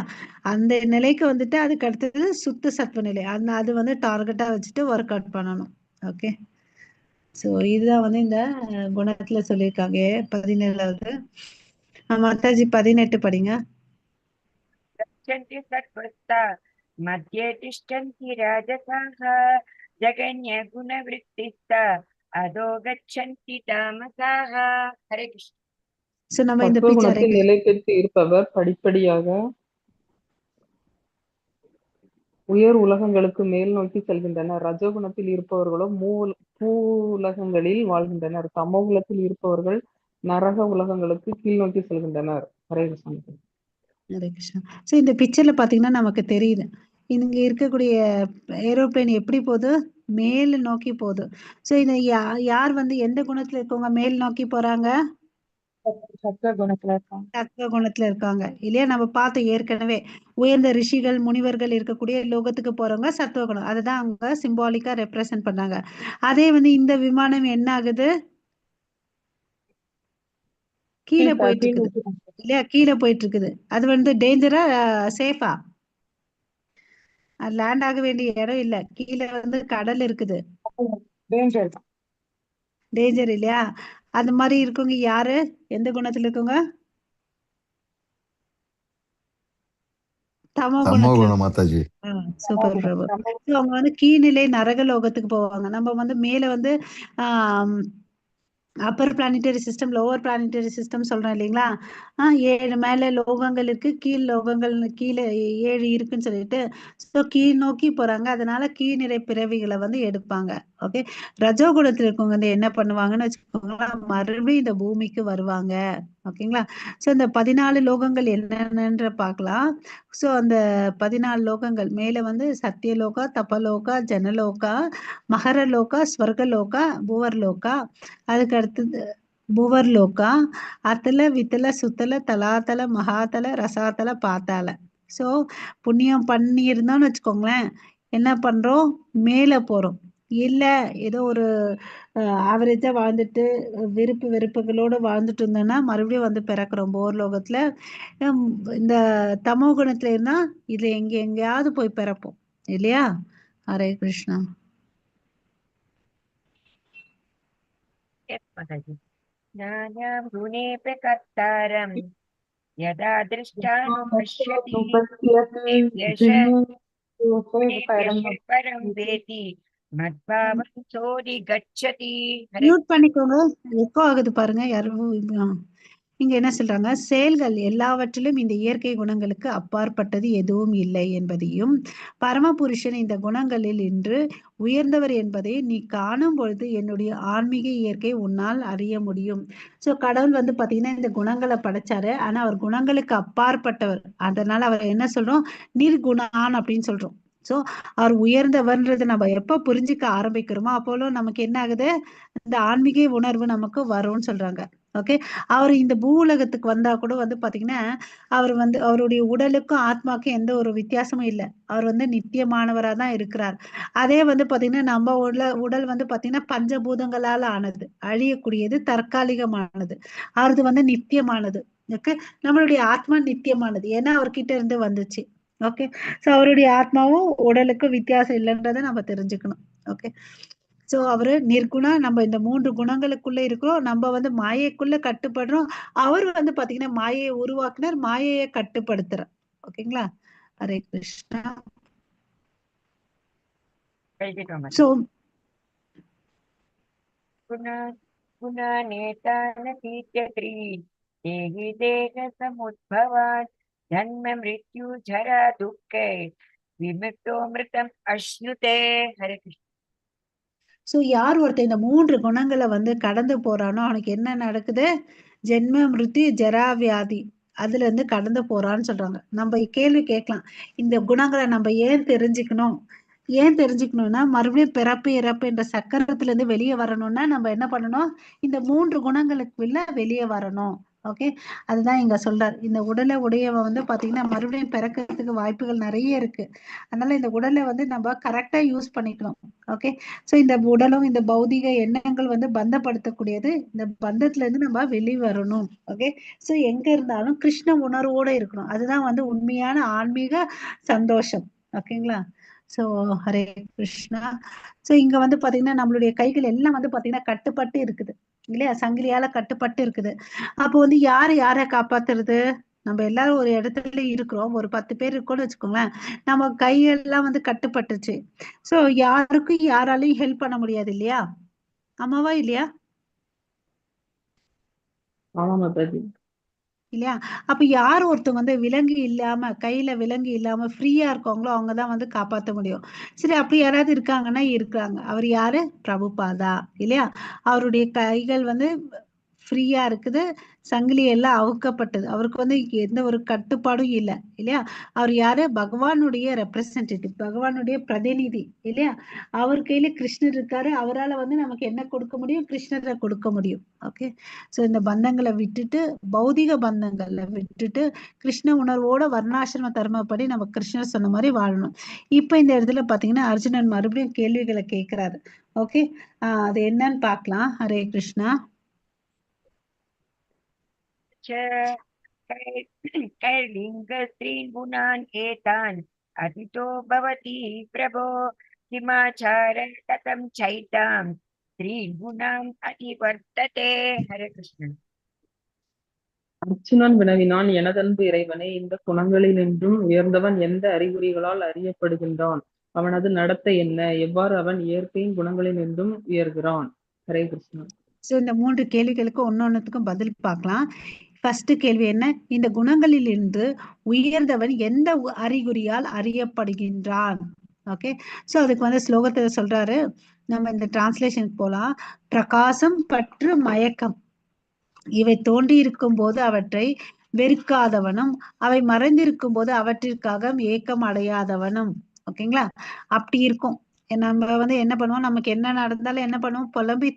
அந்த நிலைக்கு வந்துட்டு அதுக்கு அடுத்தது சுத்த சத்துவ நிலை. அது வந்து டார்கெட்டா வச்சுட்டு ஒர்க் அவுட் பண்ணணும். ஓகே, சோ இதுதான் வந்து இந்த குணத்துல சொல்லியிருக்காங்க 17வது. மாதாஜி 18 படிங்க. गच्छन्ति सत्त्वस्ता मध्ये तिष्ठन्ति राजसाः जगन्य गुणवृत्तिस्ता अधो गच्छन्ति तामसाः. हरे कृष्ण. சோ நம்ம இந்த சத்துவகுணத்தில் நிலை பெற்று இருப்பவர் படிப்படியாக உயர் உலகங்களுக்கு மேல் நோக்கி செல்கின்றனர். ரஜோகுணத்தில் இருப்பவர்களோ பூலகங்களில் வாழ்கின்றனர். தமோகுணத்தில் இருப்பவர்கள் நரக உலகங்களுக்கு கீழ் நோக்கி செல்கின்றனர். ஹரே கிருஷ்ணன். ஹரே கிருஷ்ணா. சோ இந்த பிக்சர்ல பாத்தீங்கன்னா நமக்கு தெரியுது இங்க இருக்கக்கூடிய ஏரோப்ளேன் எப்படி போகுது? மேல் நோக்கி போகுது. சோ இந்த யார் வந்து எந்த குணத்துல இருக்கவங்க மேல் நோக்கி போறாங்க? சத்துவ குணத்துல இருக்காங்க இல்லையா? நம்ம பார்த்தோம் ஏற்கனவே, உயர்ந்த ரிஷிகள், முனிவர்கள் இருக்கக்கூடிய லோகத்துக்கு போறவங்க சத்துவ குணம். அதுதான் அவங்க சிம்பாலிக்கா ரெப்ரசென்ட் பண்ணாங்க. அதே வந்து இந்த விமானம் என்ன ஆகுது? கீழே போயிட்டு இருக்குது இல்லையா? கீழே போயிட்டு இருக்குது. அது வந்து டேஞ்சரா சேஃபா? லேண்ட் ஆக வேண்டிய இடம் இல்ல, கீழே வந்து கடல் இருக்குது. டேஞ்சர் இல்லையா? அது மாதிரி இருக்கவங்க யாரு? எந்த குணத்துல இருக்கவங்க? தமோ குணம் மாதாஜி. சூப்பர் பிரபு. அவங்க வந்து கீழ்நிலை நரக லோகத்துக்கு போவாங்க. நம்ம வந்து மேல வந்து upper planetary system, lower planetary system சொல்றோம் இல்லைங்களா? 7 மேல லோகங்கள் இருக்கு, கீழ் லோகங்கள் கீழே 7 இருக்குன்னு சொல்லிட்டு ஸோ கீழ் நோக்கி போறாங்க. அதனால கீழ்நிலை பிறவிகளை வந்து எடுப்பாங்க. ஓகே, ரஜோகுணத்தில் இருக்கவங்க வந்து என்ன பண்ணுவாங்கன்னு வச்சுக்கோங்களா, மறுபடியும் இந்த பூமிக்கு வருவாங்க. ஓகேங்களா? ஸோ இந்த 14 லோகங்கள் என்னென்னன்ற பார்க்கலாம். ஸோ அந்த 14 லோகங்கள் மேல வந்து சத்தியலோகா, தபலோகா, ஜனலோகா, மகரலோகா, ஸ்வர்கலோகா, புவர்லோகா. அதுக்கு அடுத்தது புவர்லோகா, அத்தல, வித்தல, சுத்தல, தலாத்தல, மகாத்தல, ரசாத்தல, பாத்தால. ஸோ புண்ணியம் பண்ணி இருந்தோம்னு வச்சுக்கோங்களேன், என்ன பண்றோம்? மேல போறோம் இல்ல ஏதோ ஒரு ஆவரேஜா வாழ்ந்துட்டு விருப்பு வெறுப்புகளோட வாழ்ந்துட்டு இருந்தோம்னா மறுபடியும் வந்து பிறக்கிறோம் போர்லோகத்துல. ஹம், இந்த தமோ குணத்துல இருந்தா இதுல எங்கேயாவது போய் பிறப்போம் இல்லையா? Hare Krishna. Yes, Mataji. Jnanam gunepe kartaram yada drishtanupasyati divyasha guneshyasya param veti madbhavam sodi gacchati. Hare mute பண்ணிக்கோங்க, எக்கோ ஆகுது பாருங்க யாரும். இங்க என்ன சொல்றாங்க, செயல்கள் எல்லாவற்றிலும் இந்த இயற்கை குணங்களுக்கு அப்பாற்பட்டது எதுவும் இல்லை என்பதையும், பரமபுருஷன் இந்த குணங்களில் இன்று உயர்ந்தவர் என்பதை நீ காணும் பொழுது என்னுடைய ஆன்மீக இயற்கை உன்னால் அறிய முடியும். சோ கடவுள் வந்து பாத்தீங்கன்னா இந்த குணங்களை படைச்சாரு, ஆனா அவர் குணங்களுக்கு அப்பாற்பட்டவர். அதனால அவர் என்ன சொல்றோம், நிர்குணான் அப்படின்னு சொல்றோம். சோ அவர் உயர்ந்தவர்ன்றது நம்ம எப்ப புரிஞ்சுக்க ஆரம்பிக்கிறோமோ அப்போலும் நமக்கு என்ன ஆகுது, இந்த ஆன்மீக உணர்வு நமக்கு வரும்னு சொல்றாங்க. ஓகே, அவர் இந்த பூ உலகத்துக்கு வந்தா கூட வந்து பாத்தீங்கன்னா அவர் வந்து அவருடைய உடலுக்கும் ஆத்மாக்கும் எந்த ஒரு வித்தியாசமும் இல்லை. அவர் வந்து நித்தியமானவரா தான் இருக்கிறார். அதே வந்து பாத்தீங்கன்னா நம்ம உடல் வந்து பாத்தீங்கன்னா பஞ்சபூதங்களால ஆனது, அழியக்கூடியது, தற்காலிகமானது. அவரது வந்து நித்தியமானது. ஓகே, நம்மளுடைய ஆத்மா நித்தியமானது, ஏன்னா அவர்கிட்ட இருந்து வந்துச்சு. ஓகே, சோ அவருடைய ஆத்மாவும் உடலுக்கும் வித்தியாசம் இல்லைன்றதை நம்ம தெரிஞ்சுக்கணும். ஓகே, சோ அவரு நிர்குணா, நம்ம இந்த 3 குணங்களுக்குள்ள இருக்கிறோம், நம்ம வந்து மாயைக்குள்ள கட்டுப்படுறோம். அவர் வந்து பாத்தீங்கன்னா மாயையை உருவாக்குனார், மாயையை கட்டுப்படுத்துறார். ஓகேங்களா? ஹரே கிருஷ்ணா. Krishna. சோ गुणानेतानतीत्यत्री देहि देहसमुद्भवान् जन्म मृत्यु जरा दुःखे विमुक्तोऽमृतम् अश्नुते. हरे कृष्ण. சோ யார் ஒருத்தர் இந்த 3 குணங்களை வந்து கடந்து போறானோ அவனுக்கு என்ன நடக்குது, ஜென்ம மிருத்தி ஜரா வியாதி, அதுல இருந்து கடந்து போறான்னு சொல்றாங்க. நம்ம கேள்வி கேட்கலாம், இந்த குணங்களை நம்ம ஏன் தெரிஞ்சுக்கணும்? ஏன் தெரிஞ்சுக்கணும்னா மறுபடியும் பிறப்பு இறப்பு என்ற சக்கரத்துல இருந்து வெளியே வரணும்னா நம்ம என்ன பண்ணணும், இந்த 3 குணங்களுக்குள்ள வெளியே வரணும். ஓகே, அதுதான் இங்க சொல்றார். இந்த உடலை உடையவன் வந்து பாத்தீங்கன்னா மறுபடியும் பிறக்கிறதுக்கு வாய்ப்புகள் நிறைய இருக்கு. அதனால இந்த உடலை வந்து நம்ம கரெக்டா யூஸ் பண்ணிக்கணும். ஓகே, சோ இந்த உடலும் இந்த பௌதிக எண்ணங்கள் வந்து பந்தப்படுத்தக்கூடியது, இந்த பந்தத்துல இருந்து நம்ம வெளியே வரணும். ஓகே, சோ எங்க இருந்தாலும் கிருஷ்ண உணர்வோட இருக்கணும், அதுதான் வந்து உண்மையான ஆன்மீக சந்தோஷம். ஓகேங்களா? சோ ஹரே கிருஷ்ணா. சோ இங்க வந்து பாத்தீங்கன்னா நம்மளுடைய கைகள் எல்லாம் வந்து பாத்தீங்கன்னா கட்டுப்பட்டு இருக்குது இல்லையா, சங்கிலியால கட்டுப்பட்டு இருக்குது. அப்போ வந்து யாரு யாரை காப்பாத்துறது? நம்ம எல்லாரும் ஒரு இடத்துல இருக்கிறோம், ஒரு 10 பேர் இருக்கோம்னு வச்சுக்கோங்களேன், நம்ம கையெல்லாம் வந்து கட்டுப்பட்டுச்சு. சோ யாருக்கும் யாராலையும் ஹெல்ப் பண்ண முடியாது இல்லையா? ஆமாவா இல்லையா? ஆமா மாதாஜி. இல்லையா? அப்ப யார் ஒருத்தவங்க வந்து விலங்கு இல்லாம, கையில விலங்கு இல்லாம ஃப்ரீயா இருக்காங்களோ அவங்கதான் வந்து காப்பாத்த முடியும். சரி, அப்படி யாராவது இருக்காங்கன்னா இருக்காங்க. அவர் யாரு? பிரபுபாதா இல்லையா? அவருடைய கைகள் வந்து ஃப்ரீயா இருக்குது, சங்கிலி எல்லாம் அவுக்கப்பட்டது, அவருக்கு வந்து எந்த ஒரு கட்டுப்பாடும் இல்லை இல்லையா? அவர் யாரு? பகவானுடைய ரெப்ரசன்டேட்டிவ், பகவானுடைய பிரதிநிதி இல்லையா? அவர் கையில கிருஷ்ணர் இருக்காரு, அவரால் வந்து நமக்கு என்ன கொடுக்க முடியும்? கிருஷ்ணரை கொடுக்க முடியும். ஓகே, சோ இந்த பந்தங்களை விட்டுட்டு, பௌதிக பந்தங்களை விட்டுட்டு கிருஷ்ண உணர்வோட வர்ணாசிரம தர்மப்படி நம்ம கிருஷ்ணர் சொன்ன மாதிரி வாழணும். இப்ப இந்த இடத்துல பாத்தீங்கன்னா அர்ஜுனன் மறுபடியும் கேள்விகளை கேட்கிறாரு. ஓகே, அது என்னன்னு பார்க்கலாம். ஹரே கிருஷ்ணா. कैर्लिङ्गस्त्रीन् गुणान् एतान् अतितो भवति प्रभो किमाचार कथं चैतां स्त्रीन् गुणाम् अधिवर्तते. हरे कृष्ण. அர்ச்சுனன் வினவினான், எனதன்பு இறைவனே, இந்த குணங்களினின்றும் உயர்ந்தவன் எந்த அறிகுறிகளால் அறியப்படுகின்றான்? அவனது நடத்தை என்ன? எவ்வாறு அவன் இயற்கையின் குணங்களினின்றும் உயர்கிறான்? ஹரே கிருஷ்ணா. சோ இந்த 3 கேள்விகளுக்கு ஒன்னொன்னுத்துக்கும் பதில் பார்க்கலாம். ஃபர்ஸ்ட் கேள்வி என்ன, இந்த குணங்களில் இருந்து உயர்ந்தவன் எந்த அறிகுறியால் அறியப்படுகின்றான்? ஓகே, சோ அதுக்கு வந்து ஸ்லோகத்தை சொல்றாரு, நம்ம இந்த டிரான்ஸ்லேஷனுக்கு போலாம். பிரகாசம், பற்று, மயக்கம் இவை தோன்றி இருக்கும் போது அவற்றை வெறுக்காதவனும், அவை மறைந்திருக்கும் போது அவற்றிற்காக ஏக்கம் அடையாதவனும். ஓகேங்களா? அப்படி இருக்கும். நம்ம வந்து என்ன பண்ணுவோம், நமக்கு என்ன நடந்தாலும் என்ன பண்ணுவோம், புலம்பி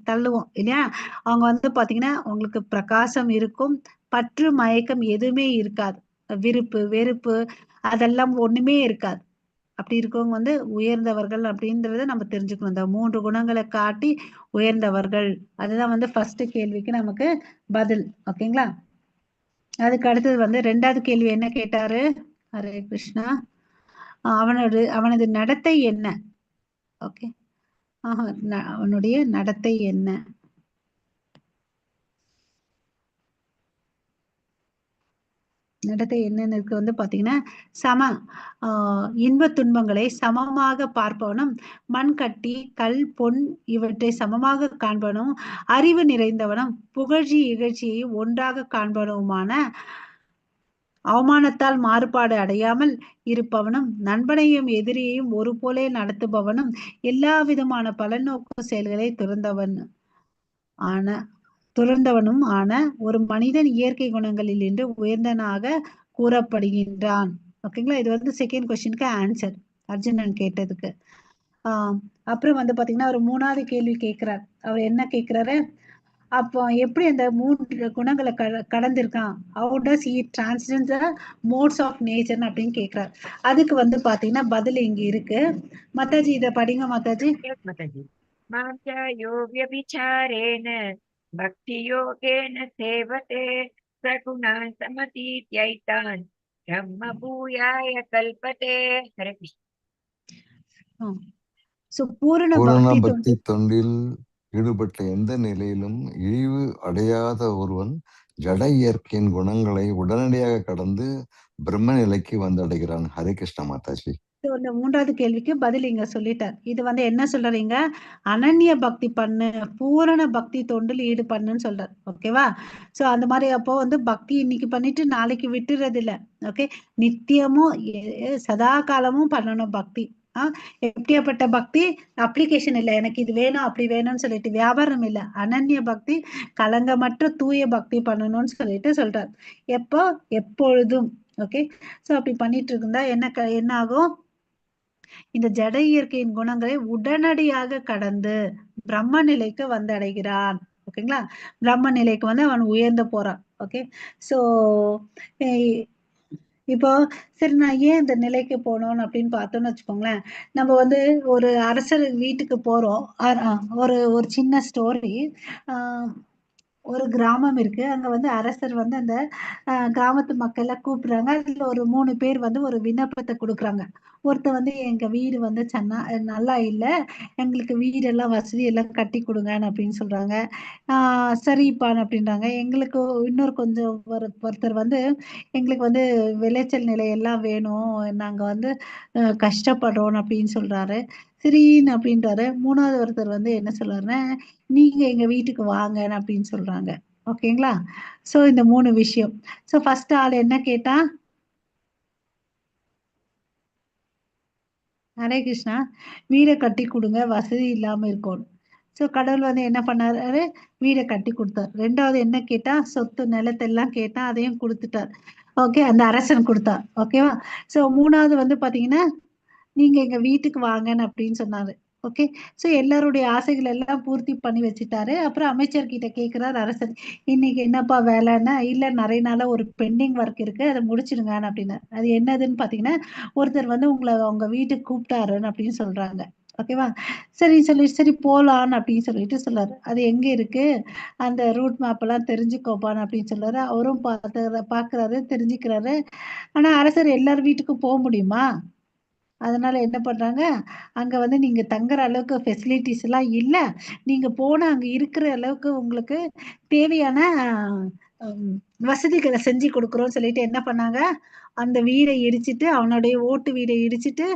தள்ளுவோம் இல்லையா? அவங்க வந்து பாத்தீங்கன்னா உங்களுக்கு பிரகாசம் இருக்கும், பற்று மயக்கம் எதுவுமே இருக்காது, விருப்பு வெறுப்பு அதெல்லாம் ஒண்ணுமே இருக்காது. அப்படி இருக்கவங்க வந்து உயர்ந்தவர்கள் அப்படின்றத நம்ம தெரிஞ்சுக்கணும். இந்த 3 குணங்களை காட்டி உயர்ந்தவர்கள், அதுதான் வந்து ஃபர்ஸ்ட் கேள்விக்கு நமக்கு பதில். ஓகேங்களா? அதுக்கு அடுத்தது வந்து 2வது கேள்வி என்ன கேட்டாரு? ஹரே கிருஷ்ணா. அவனது நடத்தை என்ன? ஓகே, அவனுடைய நடத்தை என்ன? நடத்தை என்னன்னு இருக்கு வந்து பாத்தீங்கன்னா, இன்ப துன்பங்களை சமமாக பார்ப்பவனும், மண் கட்டி கல் பொன் இவற்றை சமமாக காண்பவனும், அறிவு நிறைந்தவனும், புகழ்ச்சி இகழ்ச்சியை ஒன்றாக காண்பவனுமான, அவமானத்தால் மாறுபாடு அடையாமல் இருப்பவனும், நண்பனையும் எதிரியையும் ஒரு போலே நடத்துபவனும், எல்லா விதமான பலநோக்கு செயல்களை துறந்தவனும் ஆன ஒரு மனிதன் இயற்கை குணங்களில் இன்று உயர்ந்தனாக கூறப்படுகின்றான். ஓகேங்களா? இது வந்து செகண்ட் கொஸ்டினுக்கு ஆன்சர், அர்ஜுனன் கேட்டதுக்கு. அப்புறம் வந்து பாத்தீங்கன்னா ஒரு 3வது கேள்வி கேட்கிறார். அவர் என்ன கேட்கிறாரு? அப்போ எப்படி அந்த 3 குணங்களை கடந்திருக்கான்? How does he transcend the modes of nature அப்படின்னு கேட்கிறார். அதுக்கு வந்து பாத்தீங்கன்னா பதில் இங்க இருக்கு. மாதாஜி இத படிங்க மாதாஜி. Yes, Mataji. Mamcha yovyabhichareण bhakti-yogeन सेवते सगुणान् समतीत्यैतान् ब्रह्म भूयाय कल्पते. हरे कृष्ण. பூரண பக்தி தொண்டில் ஈடுபட்ட எந்த நிலையிலும் இழிவு அடையாத ஒருவன் ஜட இயற்கையின் குணங்களை உடனடியாக கடந்து பிரம்ம நிலைக்கு வந்து அடைகிறான். ஹரே கிருஷ்ண மாதாஜி. இந்த 3வது கேள்விக்கு பதில் இங்க சொல்லிட்டார். இது வந்து என்ன சொல்றீங்க? அனன்ய பக்தி பண்ணு, பூரண பக்தி தொண்டில் ஈடுபண்ணுன்னு சொல்றார். ஓகேவா? சோ அந்த மாதிரி அப்போ வந்து பக்தி இன்னைக்கு பண்ணிட்டு நாளைக்கு விட்டுறது இல்ல. ஓகே, நித்தியமும் சதா காலமும் பண்ணணும் பக்தி. எப்படியாப்பட்ட பக்தி? அப்ளிகேஷன் இல்ல, எனக்கு இது வேணும் அப்படி வேணும்னு சொல்லிட்டு வியாபாரம் இல்ல, அனன்ய பக்தி, கலங்கமற்ற தூய பக்தி பண்ணணும்னு சொல்லிட்டு சொல்றார். எப்போ? எப்பொழுதும். ஓகே, சோ அப்படி பண்ணிட்டு இருந்தா என்ன ஆகும்? இந்த ஜட இயற்கையின் குணங்களை உடனடியாக கடந்து பிரம்ம நிலைக்கு வந்து அடைகிறான். ஓகேங்களா? பிரம்ம நிலைக்கு வந்து அவன் உயர்ந்து போறான். ஓகே, சோ இப்போ சரி நான் ஏன் இந்த நிலைக்கு போனோம் அப்படின்னு பார்த்தோம்னு வச்சுக்கோங்களேன். நம்ம வந்து ஒரு அரசர் வீட்டுக்கு போறோம். ஒரு சின்ன ஸ்டோரி. ஒரு கிராமம் இருக்கு. அங்க வந்து அரசர் வந்து அந்த கிராமத்து மக்கள கூப்பிடுறாங்க. அதுல ஒரு 3 பேர் வந்து ஒரு விண்ணப்பத்தை கொடுக்குறாங்க. ஒருத்தர் வந்து எங்க வீடு வந்து நல்லா இல்ல, எங்களுக்கு வீடெல்லாம் வசதி எல்லாம் கட்டி கொடுங்கன்னு அப்படின்னு சொல்றாங்க. சரிப்பான்னு அப்படின்றாங்க. எங்களுக்கு இன்னொரு கொஞ்சம் ஒருத்தர் வந்து எங்களுக்கு வந்து விளைச்சல் நிலை எல்லாம் வேணும், நாங்க வந்து கஷ்டப்படுறோம் அப்படின்னு சொல்றாரு. சரின்னு அப்படின்றாரு. 3வது ஒருத்தர் வந்து என்ன சொல்றாருன்னா, நீங்க எங்க வீட்டுக்கு வாங்கன்னு அப்படின்னு சொல்றாங்க. ஓகேங்களா? சோ இந்த 3 விஷயம். சோ ஃபர்ஸ்ட் ஆள் என்ன கேட்டா? ஹரே கிருஷ்ணா. வீடை கட்டி கொடுங்க, வசதி இல்லாம இருக்கும். சோ கடவுள் வந்து என்ன பண்ணாரு? வீடை கட்டி கொடுத்தார். 2வது என்ன கேட்டா? சொத்து நிலத்தெல்லாம் கேட்டா, அதையும் கொடுத்துட்டார். ஓகே, அந்த அரசன் கொடுத்தார். ஓகேவா? சோ 3வது வந்து பாத்தீங்கன்னா, நீங்க எங்க வீட்டுக்கு வாங்கன்னு அப்படின்னு சொன்னாரு. ஓகே, சோ எல்லாருடைய ஆசைகள் எல்லாம் பூர்த்தி பண்ணி வச்சுட்டாரு. அப்புறம் அமைச்சர் கிட்ட கேட்கிறார் அரசர், இன்னைக்கு என்னப்பா வேலைன்னா, இல்ல நிறைய நாளா ஒரு பெண்டிங் ஒர்க் இருக்கு, அதை முடிச்சிடுங்கன்னு அப்படின்னு. அது என்னதுன்னு பாத்தீங்கன்னா, ஒருத்தர் வந்து உங்களை அவங்க வீட்டுக்கு கூப்பிட்டாருன்னு அப்படின்னு சொல்றாங்க. ஓகேவா? சரி சொல்லி சரி போலான்னு அப்படின்னு சொல்லிட்டு சொல்றாரு. அது எங்க இருக்கு, அந்த ரூட் மேப் எல்லாம் தெரிஞ்சுக்கோப்பான்னு அப்படின்னு சொல்றாரு. அவரும் பாக்குறாரு, தெரிஞ்சுக்கிறாரு. ஆனா அரசர் எல்லார் வீட்டுக்கும் போக முடியுமா? அதனால என்ன பண்றாங்க, அங்க வந்து நீங்க தங்குற அளவுக்கு ஃபெசிலிட்டிஸ் எல்லாம் இல்ல. நீங்க போனா அங்க இருக்கிற அளவுக்கு உங்களுக்கு தேவையான வசதிகளை செஞ்சு கொடுக்குறோம்னு சொல்லிட்டு என்ன பண்ணாங்க, அந்த வீடை இடிச்சிட்டு, அவனுடைய ஓட்டு வீடை இடிச்சிட்டு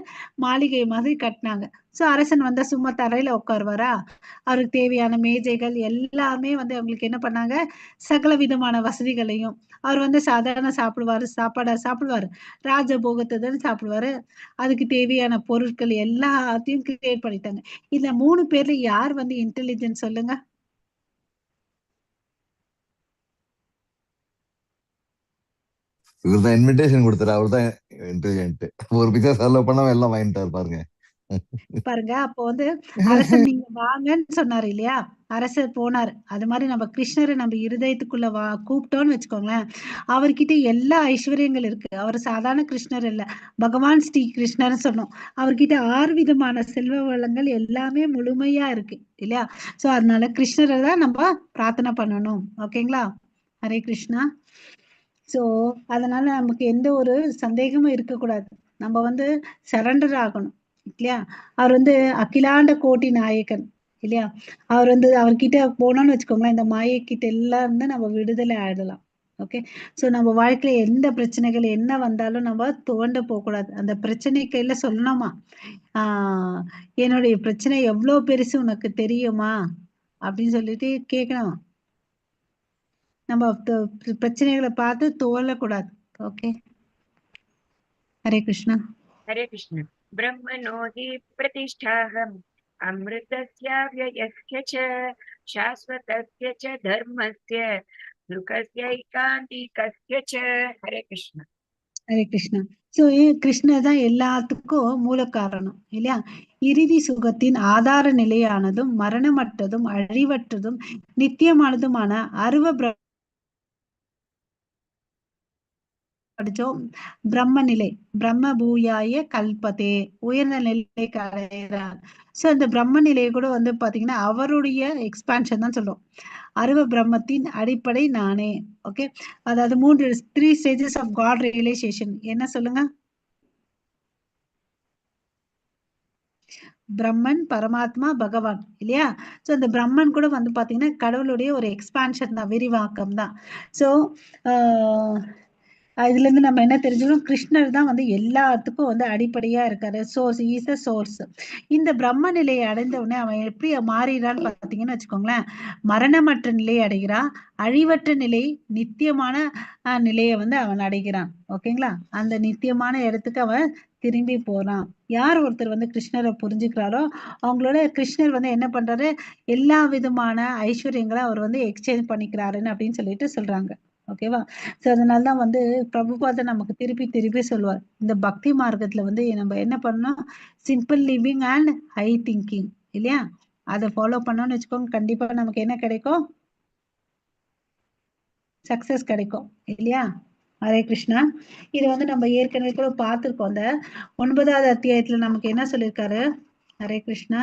மாளிகை மாதிரி கட்டினாங்க. சோ அரசன் வந்தா சும்மா தரையில உட்காருவாரா? அவருக்கு தேவையான மேஜைகள் எல்லாமே வந்து அவங்களுக்கு என்ன பண்ணாங்க, சகல விதமான வசதிகளையும். அவர் வந்து சாதாரண சாப்பிடுவாரு, ராஜபோகத்தை தான் சாப்பிடுவாரு. அதுக்கு தேவையான பொருட்கள் எல்லாத்தையும் கிரியேட் பண்ணிட்டாங்க. இந்த 3 பேர்ல யார் வந்து இன்டெலிஜென்ட் சொல்லுங்க? இவர்தான் இன்விடேஷன் கொடுத்தாரு, அவர் தான் இன்டெலிஜென்ட். ஒரு பிக்சர் செலவு பண்ணாம எல்லாம் வாங்கிட்டாரு பாருங்க. பாருங்க. அப்போ வந்து அரசர் நீங்க வாங்கன்னு சொன்னாரு இல்லையா? அரசர் போனாரு. அது மாதிரி நம்ம கிருஷ்ணரை நம்ம இருதயத்துக்குள்ள கூப்பிட்டோம்னு வச்சுக்கோங்களேன், அவர்கிட்ட எல்லா ஐஸ்வர்யங்கள் இருக்கு. அவர் சாதாரண கிருஷ்ணர் இல்ல. பகவான் ஸ்ரீ கிருஷ்ணர்னு சொன்னோம். அவர்கிட்ட 6 விதமான செல்வ வளங்கள் எல்லாமே முழுமையா இருக்கு இல்லையா? சோ அதனால கிருஷ்ணரை தான் நம்ம பிரார்த்தனை பண்ணணும். ஓகேங்களா? ஹரே கிருஷ்ணா. சோ அதனால நமக்கு எந்த ஒரு சந்தேகமும் இருக்கக்கூடாது. நம்ம வந்து சரண்டர் ஆகணும் இல்லையா? அவர் வந்து அகிலாண்ட கோட்டி நாயகன் இல்லையா? அவர் வந்து அவர்கிட்ட போனோம்னு வச்சுக்கோங்களேன், இந்த மாயை கிட்ட எல்லாம் இருந்து நம்ம விடுதலை ஆயிடலாம். ஓகே. சோ நம்ம வாழ்க்கையில எந்த பிரச்சனைகள் என்ன வந்தாலும் நம்ம துவண்டு போக கூடாது. அந்த பிரச்சனை கையில சொல்லணுமா, என்னுடைய பிரச்சனை எவ்வளவு பெருசு உனக்கு தெரியுமா அப்படின்னு சொல்லிட்டு கேட்கணும். நம்ம பிரச்சனைகளை பார்த்து துவளக்கூடாது. ஓகே. ஹரே கிருஷ்ணா. हरे कृष्ण। ब्रह्मणो हि प्रतिष्ठाहम् अमृतस्य व्ययस्य च शाश्वतस्य च धर्मस्य सुखस्यैकान्तिकस्य च। हरे कृष्ण। ஹரே கிருஷ்ணா. சோ கிருஷ்ணர் தான் எல்லாத்துக்கும் மூல காரணம் இல்லையா? இறுதி சுகத்தின் ஆதார நிலையானதும் மரணமற்றதும் அழிவற்றதும் நித்தியமானதுமான அருவ படிச்சோம். பிரம்ம நிலை, பிரம்ம பூயாய கல்பதே, உயர்ந்த நிலை அடைகிறார். சோ இந்த பிரம்ம நிலையை கூட வந்து பாத்தீங்கன்னா அவருடைய எக்ஸ்பான்ஷன் தான் சொல்றோம். அருவ பிரம்மத்தின் அடிப்படை நானே. ஓகே. அதாவது 3 ஸ்டேஜஸ் ஆஃப் காட் ரியலைசேஷன். என்ன சொல்லுங்க? பிரம்மன், பரமாத்மா, பகவான் இல்லையா? சோ இந்த பிரம்மன் கூட வந்து பாத்தீங்கன்னா கடவுளுடைய ஒரு எக்ஸ்பான்ஷன் தான், விரிவாக்கம் தான். சோ இதுல இருந்து நம்ம என்ன தெரிஞ்சுக்கணும்? கிருஷ்ணர் தான் வந்து எல்லாத்துக்கும் வந்து அடிப்படையா இருக்காரு. Source, is a source. இந்த பிரம்ம நிலையை அடைந்த உடனே அவன் எப்படி மாறிடான்னு பாத்தீங்கன்னு வச்சுக்கோங்களேன், மரணமற்ற நிலையை அடைகிறான், அழிவற்ற நிலை, நித்தியமான நிலையை வந்து அவன் அடைகிறான். ஓகேங்களா? அந்த நித்தியமான இடத்துக்கு அவன் திரும்பி போறான். யார் ஒருத்தர் வந்து கிருஷ்ணரை புரிஞ்சுக்கிறாரோ அவங்களோட கிருஷ்ணர் வந்து என்ன பண்றாரு, எல்லா விதமான ஐஸ்வர்யங்களை அவர் வந்து எக்ஸ்சேஞ்ச் பண்ணிக்கிறாருன்னு அப்படின்னு சொல்லிட்டு சொல்றாங்க. ஓகேவா? சோ அதனாலதான் வந்து பிரபுபாதர் நமக்கு திருப்பி திருப்பி சொல்லுவார், இந்த பக்தி மார்க்கத்துல வந்து நம்ம என்ன பண்ணணும், simple living and high thinking இல்லையா? அதை ஃபாலோ பண்ணோம்னு வச்சுக்கோங்க, கண்டிப்பா நமக்கு என்ன கிடைக்கும்? சக்சஸ் கிடைக்கும் இல்லையா? ஹரே கிருஷ்ணா. இது வந்து நம்ம ஏற்கனவே கூட பார்த்திருக்கோம். அந்த 9வது அத்தியாயத்துல நமக்கு என்ன சொல்லியிருக்காரு? ஹரே கிருஷ்ணா.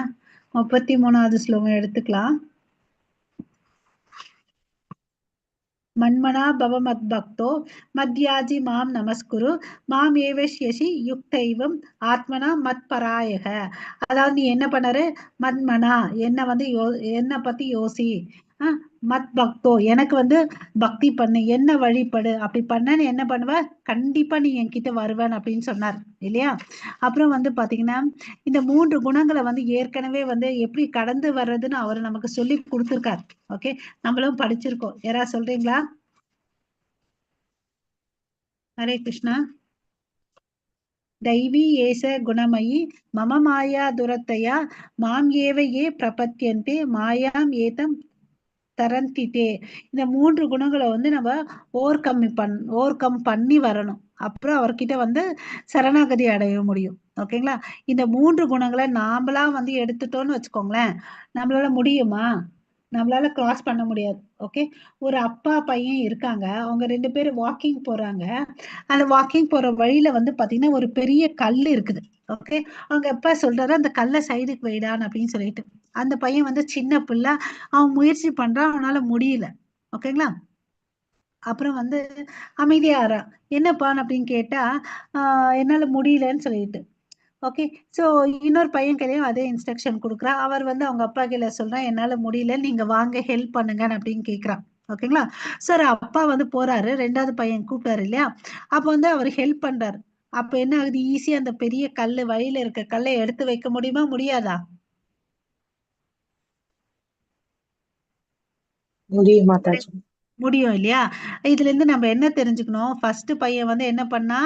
33வது ஸ்லோகம் எடுத்துக்கலாம். மன்மனா பவ மத் பக்தோ மத்யாஜி மாம் நமஸ்குரு மாம் ஏவஷ்யசி யுக்தைவம் ஆத்மனா மத் பராயக. அதாவது நீ என்ன பண்ணாரு, மன்மனா என்ன வந்து என்ன பத்தி யோசி, மத் பக்தோ எனக்கு வந்து பக்தி பண்ணு, என்ன வழிபடு, அப்படி பண்ண நீ என்ன பண்ணுவ, கண்டிப்பா நீ என்கிட்ட வருவேன் அப்படின்னு சொன்னார் இல்லையா? அப்புறம் வந்து பாத்தீங்கன்னா இந்த 3 குணங்களை வந்து ஏற்கனவே வந்து எப்படி கடந்து வர்றதுன்னு அவர் நமக்கு சொல்லி கொடுத்திருக்காரு. ஓகே. நம்மளும் படிச்சிருக்கோம். யாராவது சொல்றீங்களா? ஹரே கிருஷ்ணா. தைவி ஏச குணமயி மம மாயா துரத்தையா மாம் ஏவ ஏ பிரபத்தியந்தே மாயாம் ஏதம் தரந்திதே. இந்த 3 குணங்களை வந்து நம்ம ஓவர் கம் பண்ணி வரணும். அப்புறம் அவர்கிட்ட வந்து சரணாகதி அடைய முடியும். ஓகேங்களா? இந்த 3 குணங்களை நாமளா வந்து எடுத்துட்டோம்னு வச்சுக்கோங்களேன், நம்மளால முடியுமா? நம்மளால கிராஸ் பண்ண முடியாது. ஓகே. ஒரு அப்பா பையன் இருக்காங்க, அவங்க 2 பேரும் வாக்கிங் போறாங்க. அந்த வாக்கிங் போற வழியில வந்து பாத்தீங்கன்னா ஒரு பெரிய கல் இருக்குது. ஓகே. அவங்க அப்பா சொல்றாரு, அந்த கல்லை சைடுக்கு வைடான்னு அப்படின்னு சொல்லிட்டு. அந்த பையன் வந்து சின்ன பிள்ளை, அவன் முயற்சி பண்றான், அவனால முடியல. ஓகேங்களா? அப்புறம் வந்து அமைதியாரா, என்னப்பான்னு அப்படின்னு கேட்டா என்னால முடியலன்னு சொல்லிட்டு. ஓகே. சோ இன்னொரு பையன் கையிலயும் அதே இன்ஸ்ட்ரக்ஷன் கொடுக்குறான். அவர் வந்து அவங்க அப்பா கையில சொல்றான், என்னால முடியல, நீங்க வாங்க ஹெல்ப் பண்ணுங்க அப்படின்னு கேக்குறான். ஓகேங்களா? சார் அப்பா வந்து போறாரு, 2வது பையன் கூப்பிட்டாரு இல்லையா? அப்ப வந்து அவர் ஹெல்ப் பண்றாரு. அப்ப என்ன ஆகுது, ஈஸியா அந்த பெரிய கல்லு, வழியில இருக்க கல்லை எடுத்து வைக்க முடியுமா, முடியாதா? முடியும் மாதாஜி. முடியும் இல்லையா? இதுல இருந்து நம்ம என்ன தெரிஞ்சுக்கணும், ஃபர்ஸ்ட் பையன் வந்து என்ன பண்ணா,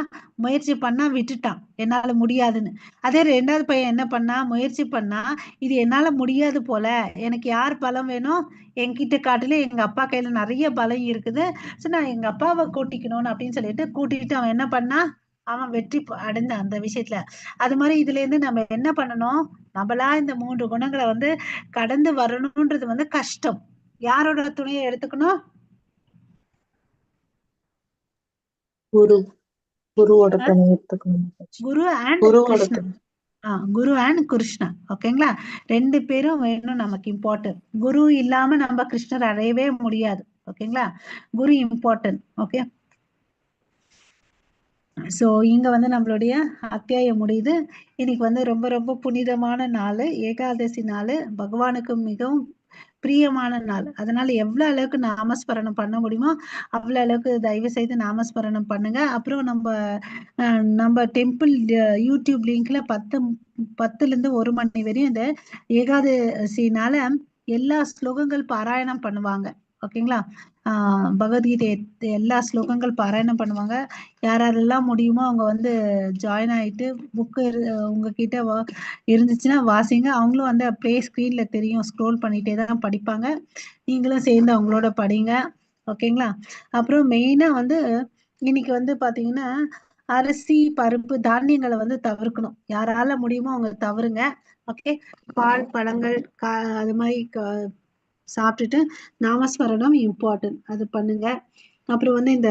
முயற்சி பண்ணா விட்டுட்டான், என்னால முடியாதுன்னு. அதே 2வது பையன் என்ன பண்ணா, முயற்சி பண்ணா, இது என்னால முடியாது போல, எனக்கு யார் பலம் வேணும், என்கிட்ட காட்டுல எங்க அப்பா கையில நிறைய பலம் இருக்குது, சோ நான் எங்க அப்பாவை கூட்டிக்கணும்னு அப்படின்னு சொல்லிட்டு கூட்டிட்டு அவன் என்ன பண்ணா, அவன் வெற்றி அடைந்த அந்த விஷயத்துல. அது மாதிரி இதுல இருந்து நம்ம என்ன பண்ணணும், நம்மளா இந்த 3 குணங்களை வந்து கடந்து வரணும்ன்றது வந்து கஷ்டம். யாரோட துணையை எடுத்துக்கணும்? குரு குருவோட துணை எடுத்துக்கணும். குரு அண்ட் குருவோட கிருஷ்ணா. துணை. குரு அண்ட் கிருஷ்ணா. ஓகேங்களா? 2 பேரும் வேணும் நமக்கு இம்பார்ட்டன்ட். குரு இல்லாம நம்ம கிருஷ்ணர் அடையவே முடியாது. ஓகேங்களா? குரு இம்பார்ட்டன்ட். ஓகே. ஸோ இங்க வந்து நம்மளுடைய அத்தியாயம் முடியுது. இன்னைக்கு வந்து ரொம்ப ரொம்ப புனிதமான நாள், ஏகாதசி நாள், பகவானுக்கு மிகவும் பிரியமான நாள். அதனால எவ்வளவு அளவுக்கு நாமஸ்மரணம் பண்ண முடியுமோ அவ்வளவு அளவுக்கு தயவு செய்து நாமஸ்மரணம் பண்ணுங்க. அப்புறம் நம்ம டெம்பிள் யூடியூப் லிங்க்ல 10 இருந்து 1 மணி வரையும் இந்த ஏகாதசினால எல்லா ஸ்லோகங்கள் பாராயணம் பண்ணுவாங்க. ஓகேங்களா? பகவத்கீதை எல்லா ஸ்லோகங்கள் பாராயணம் பண்ணுவாங்க. யாரெல்லாம் முடியுமோ அவங்க வந்து ஜாயின் ஆயிட்டு புக்கு உங்ககிட்ட இருந்துச்சுன்னா வாசிங்க. அவங்களும் வந்து அப்படியே ஸ்க்ரீன்ல தெரியும், ஸ்க்ரோல் பண்ணிட்டே தான் படிப்பாங்க. நீங்களும் சேர்ந்து அவங்களோட படிங்க. ஓகேங்களா? அப்புறம் மெயினா வந்து இன்னைக்கு வந்து பாத்தீங்கன்னா அரிசி பருப்பு தானியங்களை வந்து தவிர்க்கணும். யாரால முடியுமோ அவங்க தவறுங்க. ஓகே. பால் பழங்கள் அது மாதிரி சாப்பிட்டுட்டு நாமஸ்மரணம் இம்பார்ட்டன்ட், அது பண்ணுங்க. அப்புறம் வந்து இந்த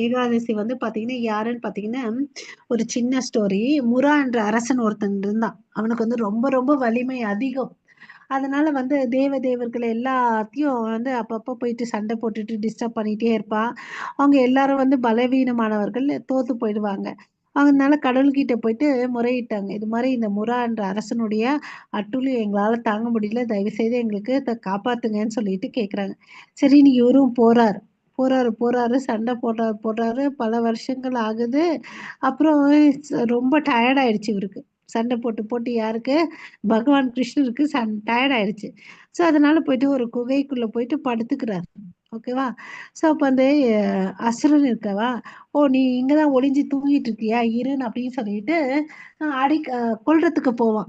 ஏகாதசி வந்து பாத்தீங்கன்னா யாருன்னு பாத்தீங்கன்னா ஒரு சின்ன ஸ்டோரி. முரா என்ற அரசன் ஒருத்தன் இருந்தான். அவனுக்கு வந்து ரொம்ப ரொம்ப வலிமை அதிகம். அதனால வந்து தேவர்கள் எல்லாத்தையும் வந்து அப்பப்போ போயிட்டு சண்டை போட்டுட்டு டிஸ்டர்ப் பண்ணிட்டே இருப்பான். அவங்க எல்லாரும் வந்து பலவீனமானவர்கள், தோத்து போயிடுவாங்க. அதனால கடவுள்கிட்ட போயிட்டு முறையிட்டாங்க. இது மாதிரி இந்த முரா என்ற அரசனுடைய அட்டுழியம் எங்களால தாங்க முடியல, தயவு செய்து எங்களுக்கு காப்பாத்துங்கன்னு சொல்லிட்டு கேக்குறாங்க. சரி, நீ இவரும் போறாரு சண்டை போடுறாரு. பல வருஷங்கள் ஆகுது. அப்புறம் ரொம்ப டயர்ட் ஆயிடுச்சு இவருக்கு. சண்டை போட்டு யாருக்கு? பகவான் கிருஷ்ணருக்கு டயர்ட் ஆயிடுச்சு. ஸோ அதனால போயிட்டு ஒரு குகைக்குள்ள போயிட்டு படுத்துக்கிறாரு. ஓகேவா? ஸோ அப்ப அந்த அசுரன் இருக்கவா, ஓ நீ இங்கதான் ஒளிஞ்சு தூங்கிட்டு இருக்கியா, இருன்னு அப்படின்னு சொல்லிட்டு கொல்றதுக்கு போவான்.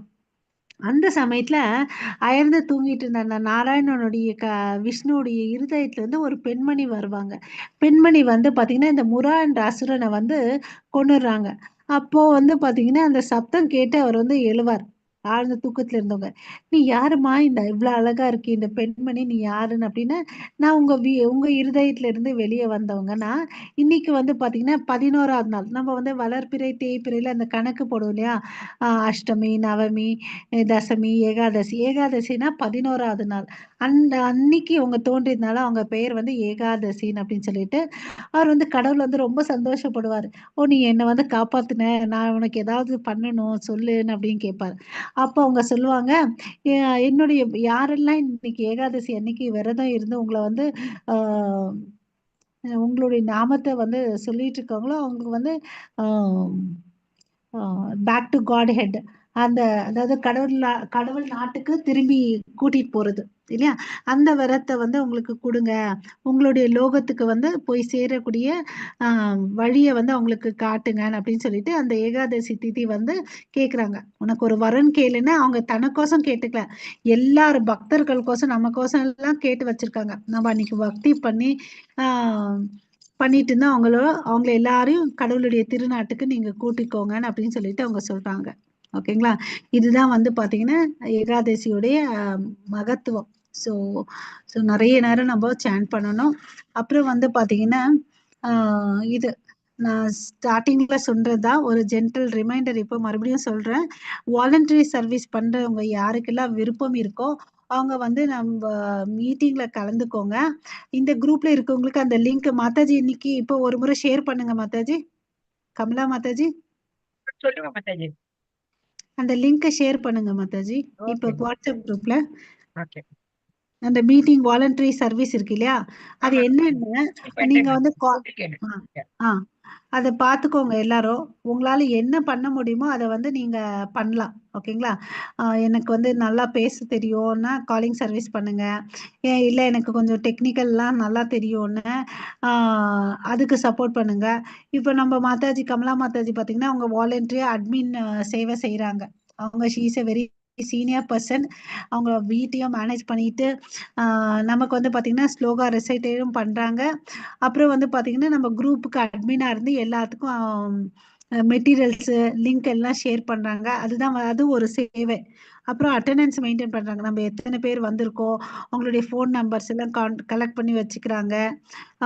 அந்த சமயத்துல அயர்ந்து தூங்கிட்டு இருந்த அந்த நாராயணனுடைய விஷ்ணுவுடைய இருதயத்துல இருந்து ஒரு பெண்மணி வருவாங்க. பெண்மணி வந்து பாத்தீங்கன்னா இந்த முரா என்ற அசுரனை வந்து கொன்னுடுறாங்க. அப்போ வந்து பாத்தீங்கன்னா அந்த சப்தம் கேட்டு அவர் வந்து எழுவார். ஆழ்ந்த தூக்கத்துல இருந்தவங்க, நீ யாருமா, இந்த இவ்வளவு அழகா இருக்கு இந்த பெண்மணி, நீ யாருன்னு அப்படின்னு. நான் உங்க இருதயத்துல இருந்து வெளியே வந்தவங்கன்னா, இன்னைக்கு வந்து பாத்தீங்கன்னா 11ஆவது நாள். நம்ம வந்து வளர்பிறை தேய்பிறையில அந்த கணக்கு போடுவோம் இல்லையா? அஷ்டமி, நவமி, தசமி, ஏகாதசி. ஏகாதசினா 11ஆவது நாள். அந்த அன்னைக்கு அவங்க தோன்றியதுனால அவங்க பெயர் வந்து ஏகாதசின்னு அப்படின்னு சொல்லிட்டு அவர் வந்து கடவுள் வந்து ரொம்ப சந்தோஷப்படுவார். ஓ நீ என்னை வந்து காப்பாத்துன, நான் உனக்கு ஏதாவது பண்ணணும் சொல்லுன்னு அப்படின்னு கேட்பாரு. அப்போ அவங்க சொல்லுவாங்க, என்னுடைய யாரெல்லாம் இன்னைக்கு ஏகாதசி அன்னைக்கு விரதம் இருந்து உங்களை வந்து ஆஹ் உங்களுடைய நாமத்தை வந்து சொல்லிட்டு இருக்காங்களோ அவங்களுக்கு வந்து பேக் டு காட் ஹெட், அதாவது கடவுள் நாட்டுக்கு திரும்பி கூட்டிட்டு போறது இல்லையா, அந்த வரத்தை வந்து உங்களுக்கு கொடுங்க, உங்களுடைய லோகத்துக்கு வந்து போய் சேரக்கூடிய வழியை வந்து அவங்களுக்கு காட்டுங்க அப்படின்னு சொல்லிட்டு அந்த ஏகாதசி திதி வந்து கேக்குறாங்க. உனக்கு ஒரு வரன் கேளுன்னு அவங்க தனக்கோசம் கேட்டுக்கல, எல்லாரும் பக்தர்களுக்கோசம் நமக்கோசம் எல்லாம் கேட்டு வச்சிருக்காங்க. நம்ம அன்னைக்கு பக்தி பண்ணி பண்ணிட்டு இருந்தா அவங்கள எல்லாரையும் கடவுளுடைய திருநாட்டுக்கு நீங்க கூட்டிக்கோங்கன்னு அப்படின்னு சொல்லிட்டு அவங்க சொல்றாங்க. ஓகேங்களா? இதுதான் வந்து பாத்தீங்கன்னா ஏகாதசியுடைய மகத்துவம். ஸோ நிறைய நேரம் நம்ம சேன் பண்ணணும். அப்புறம் வந்து பாத்தீங்கன்னா இது நான் ஸ்டார்டிங்ல சொல்றதுதான் ஒரு ஜென்டல் ரிமைண்டர். இப்போ மறுபடியும் சொல்றேன், வாலண்டரி சர்வீஸ் பண்றவங்க யாருக்கெல்லாம் விருப்பம் இருக்கோ அவங்க வந்து நம்ம மீட்டிங்ல கலந்துக்கோங்க. இந்த குரூப்ல இருக்கவங்களுக்கு அந்த லிங்க் மாதாஜி இன்னைக்கு இப்போ ஒரு முறை ஷேர் பண்ணுங்க மாதாஜி. கமலா மாதாஜி சொல்லுங்க மாதாஜி. அந்த லிங்க் ஷேர் பண்ணுங்க மாதாஜி. இப்போ வாட்ஸ்அப் குரூப்ல அந்த மீட்டிங் வாலண்டரி சர்வீஸ் இருக்கு இல்லையா, அது என்னன்னு நீங்க வந்து அதை பார்த்துக்கோங்க. எல்லாரும் உங்களால என்ன பண்ண முடியுமோ அதை வந்து நீங்க பண்ணலாம். ஓகேங்களா? எனக்கு வந்து நல்லா பேச தெரியும்னா காலிங் சர்வீஸ் பண்ணுங்க, இல்லை எனக்கு கொஞ்சம் டெக்னிக்கல்லாம் நல்லா தெரியும்னு அதுக்கு சப்போர்ட் பண்ணுங்க. இப்போ நம்ம மாதாஜி கமலா மாதாஜி பார்த்தீங்கன்னா அவங்க வாலண்டரியா அட்மின் சேவை செய்யறாங்க. அவங்க she is a very senior person. அவங்க வீட்டையும் மேனேஜ் பண்ணிட்டு நமக்கு வந்து பாத்தீங்கன்னா ஸ்லோகா ரெசைட்டும் பண்றாங்க. அப்புறம் வந்து பாத்தீங்கன்னா நம்ம குரூப்புக்கு அட்மினா இருந்து எல்லாத்துக்கும் மெட்டீரியல்ஸு லிங்க் எல்லாம் ஷேர் பண்றாங்க. அது ஒரு சேவை. அப்புறம் அட்டெண்டன்ஸ் மெயின்டைன் பண்றாங்க. நம்ம எத்தனை பேர் வந்திருக்கோம், அவங்களுடைய ஃபோன் நம்பர்ஸ் எல்லாம் கலெக்ட் பண்ணி வச்சுக்கிறாங்க.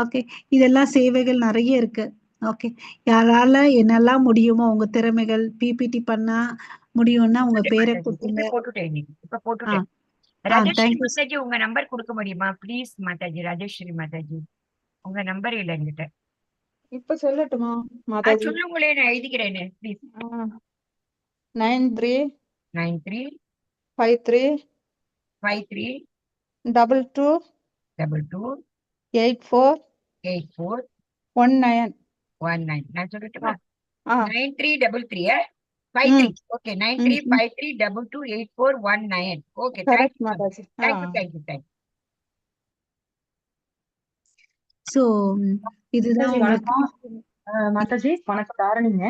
ஓகே, இதெல்லாம் சேவைகள் நிறைய இருக்கு. ஓகே, யாரால என்னெல்லாம் முடியுமோ உங்க திறமைகள் பிபிடி பண்ணா முடியும்னா உங்க பேரை மாதாஜி கொடுத்துங்க. திருப்பி போட்டுட்டேன் இன்னைக்கு. இப்ப ஆ போட்டுட்டேன். ஆ ராஜேஸ்வரி தேங்க்யூ. மாதாஜி உங்க நம்பர் கொடுக்க முடியுமா ப்ளீஸ் மாதாஜி? ராஜேஸ்வரி மாதாஜி உங்க நம்பர் இல்லை என்கிட்ட. இப்ப சொல்லட்டுமா மாதாஜி? சொல்லுங்களே, நான் எழுதிக்கிறேன் ப்ளீஸ். 93 93 53 52 22 22 84 84 19. 19. நான் சொல்லட்டுமா? ஆ 9333 ம் 53. ஓகே, ம் 9353228419. Okay, correct thank you Mataji. Thank you. So இதுதான் மாதாஜி உங்களுக்கு. வணக்கம். மாதாஜி வணக்கம், தாரணிங்க.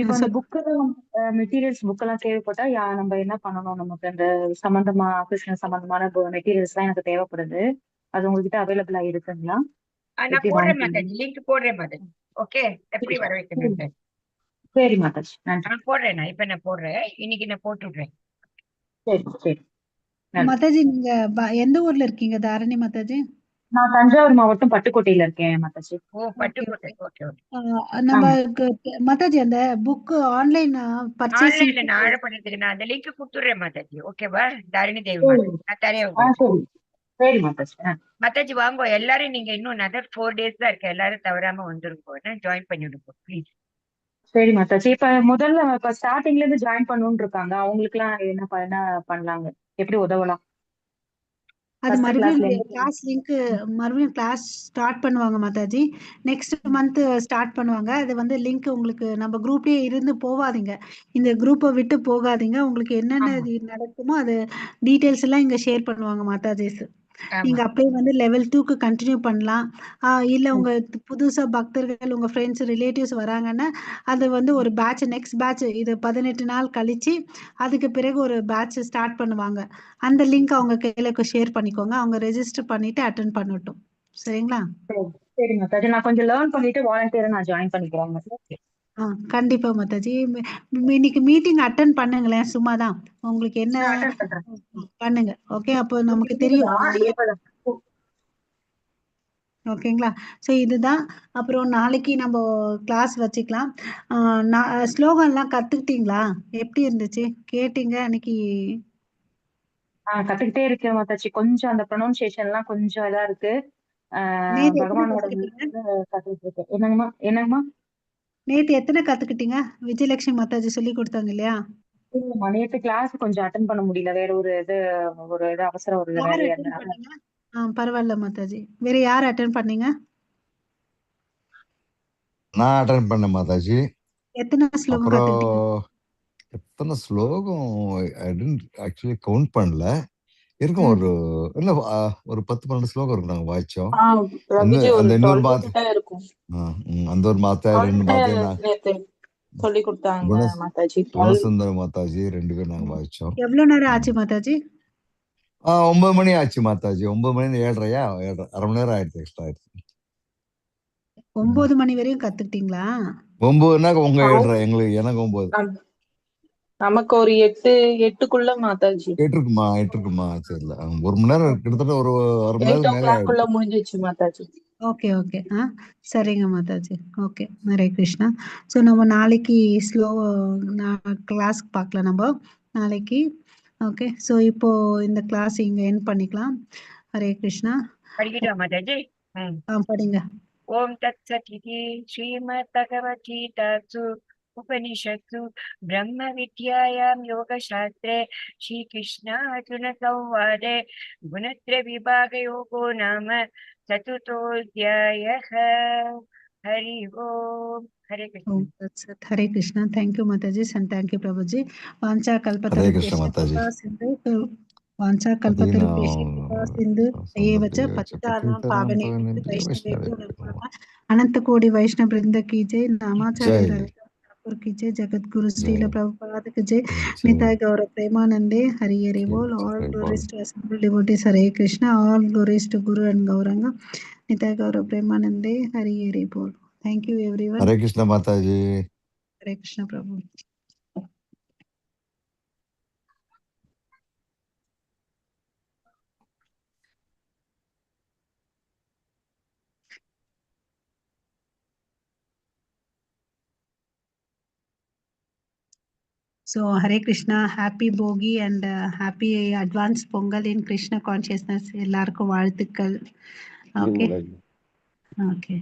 இப்போ அந்த புக்கெல்லாம் மெட்டீரியல்ஸ் புக்கெல்லாம் தேவைப்பட்டா நம்ம என்ன பண்ணணும்? நமக்கு அந்த சம்பந்தமா கிருஷ்ணன் சம்பந்தமான மெட்டீரியல்ஸ் எல்லாம் எனக்கு தேவைப்படுது. அது உங்ககிட்ட அவைலபிளா இருக்குங்களா? நான் எப்படி போடுறேன் வாங்கிக்கலாம்? மாதாஜி, லிங்க் போடுறேன் மாதாஜி. ஓகே, எப்படி வர வைக்கணும்? சரி மாதாஜி, நன்றி. நான் போடுறேன். நான் போடுறேன். இன்னைக்கு நான் போட்டு விடுறேன். சரி சரி, நன்றி. மாதாஜி நீங்க எந்த ஊர்ல இருக்கீங்க தாரணி மாதாஜி? நான் தஞ்சாவூர் மாவட்டம் பட்டுக்கோட்டையில இருக்கேன் மாதாஜி. பட்டுக்கோட்டை. ஓகே. நம்ம மாதாஜி அந்த புக் ஆன்லைன் பர்ச்சேசிங் ஆன்லைன்ல நான் ஆழப்படுறதுக்கு நான் அந்த லிங்க் கொடுத்துடுறேன் மாதாஜி. ஓகேவா? தாரிணி தேவி மாதாஜி நான் தரேன். சரி மாதாஜி. மாதாஜி வாங்க எல்லாரும், நீங்க இன்னும் another 4 days தான் இருக்கு. எல்லாரும் தவறாம வந்துருங்க, ஜாயின் பண்ணி விடுங்க ப்ளீஸ். சரி மாதாஜி. இப்ப ஸ்டார்டிங்ல இருந்து ஜாயின் பண்ணணும்னு இருக்காங்க, அவங்களுக்கு எல்லாம் என்ன பண்ணலாங்க? எப்படி உதவலாம்? அது மறுபடியும் கிளாஸ் லிங்க் மறுபடியும் கிளாஸ் ஸ்டார்ட் பண்ணுவாங்க மாதாஜி. நெக்ஸ்ட் மந்த் ஸ்டார்ட் பண்ணுவாங்க. அது வந்து லிங்க் உங்களுக்கு நம்ம குரூப்லயே இருந்து போகாதீங்க, இந்த குரூப்பை விட்டு போகாதீங்க. உங்களுக்கு என்னென்ன நடக்குமோ அது டீட்டெயில்ஸ் எல்லாம் இங்க ஷேர் பண்ணுவாங்க மாதாஜிஸ். நீங்க அப்படியே வந்து லெவல் 2க்கு கண்டினியூ பண்ணலாம். இல்ல உங்க புதுசா பக்தர்கள் உங்க ஃப்ரெண்ட்ஸ் ரிலேட்டிவ்ஸ் வராங்கன்னா அது வந்து ஒரு பேட்ச், நெக்ஸ்ட் பேட்ச் இது 18 நாள் கழிச்சு அதுக்கு பிறகு ஒரு பேட்ச் ஸ்டார்ட் பண்ணுவாங்க. அந்த லிங்க் அவங்க கையில ஷேர் பண்ணிக்கோங்க. அவங்க ரெஜிஸ்டர் பண்ணிட்டு அட்டென்ட் பண்ணட்டும். சரிங்களா? சரி மாதாஜி, நான் கொஞ்சம் லேர்ன் பண்ணிட்டு வாலண்டியரா நான் ஜாயின் பண்ணிக்கிறேன். கண்டிப்பா மாதாஜி. இன்னைக்கு மீட்டிங் அட்டென்ட் பண்ணுங்களேன், சும்மாதான் உங்களுக்கு என்ன பண்ணுங்க. ஓகே, அப்போ நமக்கு தெரியும். ஓகேங்களா? ஸோ இதுதான். அப்புறம் நாளைக்கு நம்ம கிளாஸ் வச்சுக்கலாம். ஸ்லோகன்லாம் கத்துக்கிட்டீங்களா? எப்படி இருந்துச்சு? கேட்டீங்க அன்னைக்கு? கத்துக்கிட்டே இருக்கேன் மாதாஜி. கொஞ்சம் அந்த ப்ரொனவுன்சியேஷன் எல்லாம் கொஞ்சம் இதா இருக்கு. பகவானோட கத்துக்கிட்டு இருக்கேன். என்னங்கம்மா? நேத்து எத்தனை கத்துக்கிட்டீங்க? விஜயலட்சுமி மாதாஜி சொல்லி கொடுத்தாங்க இல்லையா? நேத்து கிளாஸ் கொஞ்சம் அட்டென்ட் பண்ண முடியல, வேற ஒரு இது அவசரம் ஒரு வேலையா இருந்தனால. பரவாயில்ல மாதாஜி. வேற யார் அட்டென்ட் பண்ணீங்க? நான் அட்டென்ட் பண்ணேன் மாதாஜி. எத்தனை ஸ்லோகம் கத்துக்கிட்டீங்க? எத்தனை ஸ்லோகம் ஆக்சுவலி கவுண்ட் பண்ணல. இருக்கும் ஒரு 10-12 ஸ்லோகம் இருக்கும் நாங்க வாய்ச்சோம். அந்த இன்னொரு மாத்த அந்த ஒரு மாத்த 2 மாத்த சொல்லி கொடுத்தாங்க மாதாஜி. குணசுந்தர மாதாஜி 2 பேரும் நாங்க வாய்ச்சோம். எவ்வளவு நேரம் ஆச்சு மாதாஜி? 9 மணி ஆச்சு மாதாஜி. 9 மணி 7:30 அரை மணி நேரம் ஆயிடுச்சு, எக்ஸ்ட்ரா ஆயிடுச்சு. 9 மணி வரையும் கத்துக்கிட்டீங்களா? 9னா உங்க 7:30, எங்களுக்கு எனக்கு 9. நமக்கு ஒரு 8க்குள்ள மாதாஜி. 8 இருக்குமா? சரி, ஒரு மணி நேரம் கிட்டத்தட்ட ஒரு அரை மணி நேரம் மேலே ஆயிடுச்சு. முடிஞ்சிச்சு மாதாஜி. ஓகே. சரிங்க மாதாஜி. ஓகே, ஹரே கிருஷ்ணா. ஸோ நம்ம நாளைக்கு கிளாஸ் பார்க்கலாம் நம்ம நாளைக்கு. ஓகே, ஸோ இப்போ இந்த கிளாஸ் இங்க எண்ட் பண்ணிக்கலாம். ஹரே கிருஷ்ணா. படிக்கட்டா மாதாஜி? படிங்க. ஓம் தத் சத் இதி ஸ்ரீமத் பகவத்கீதாசு उपनिषत्सु ब्रह्म विद्यायां योगशास्त्रे श्रीकृष्ण अर्जुन संवादे गुणत्रय विभाग योगो नाम चतुर्थोऽध्यायः. हरि ओम. हरे कृष्ण. हरे कृष्णा. थैंक यू माताजी and thank you प्रभुजी. वांछा हरे कल्पतरु कृष्ण माताजी. वांछा कल्पतरु सिंधु एव च पतितानां पावनेभ्यो वैष्णवेभ्यो नमः. अनंत कोटि वैष्णव वृंद की जय. नामाचार्य ठाकुर की जय. जगत गुरु श्रील प्रभुपाद की जय. निताय गौर प्रेमानंदे. हरि हरि बोल. All glories to assembled devotees. Hare Krishna. All glories to Guru and Gauranga. Nitai गौर प्रेमानंदे. हरि हरि बोल. Thank you everyone. हरे कृष्ण माताजी. ஹரே கிருஷ்ணா பிரபு. So Hare Krishna, happy Bogi and happy advanced Pongal in Krishna consciousness. எல்லாருக்கும் வாழ்த்துக்கள். Okay. Okay.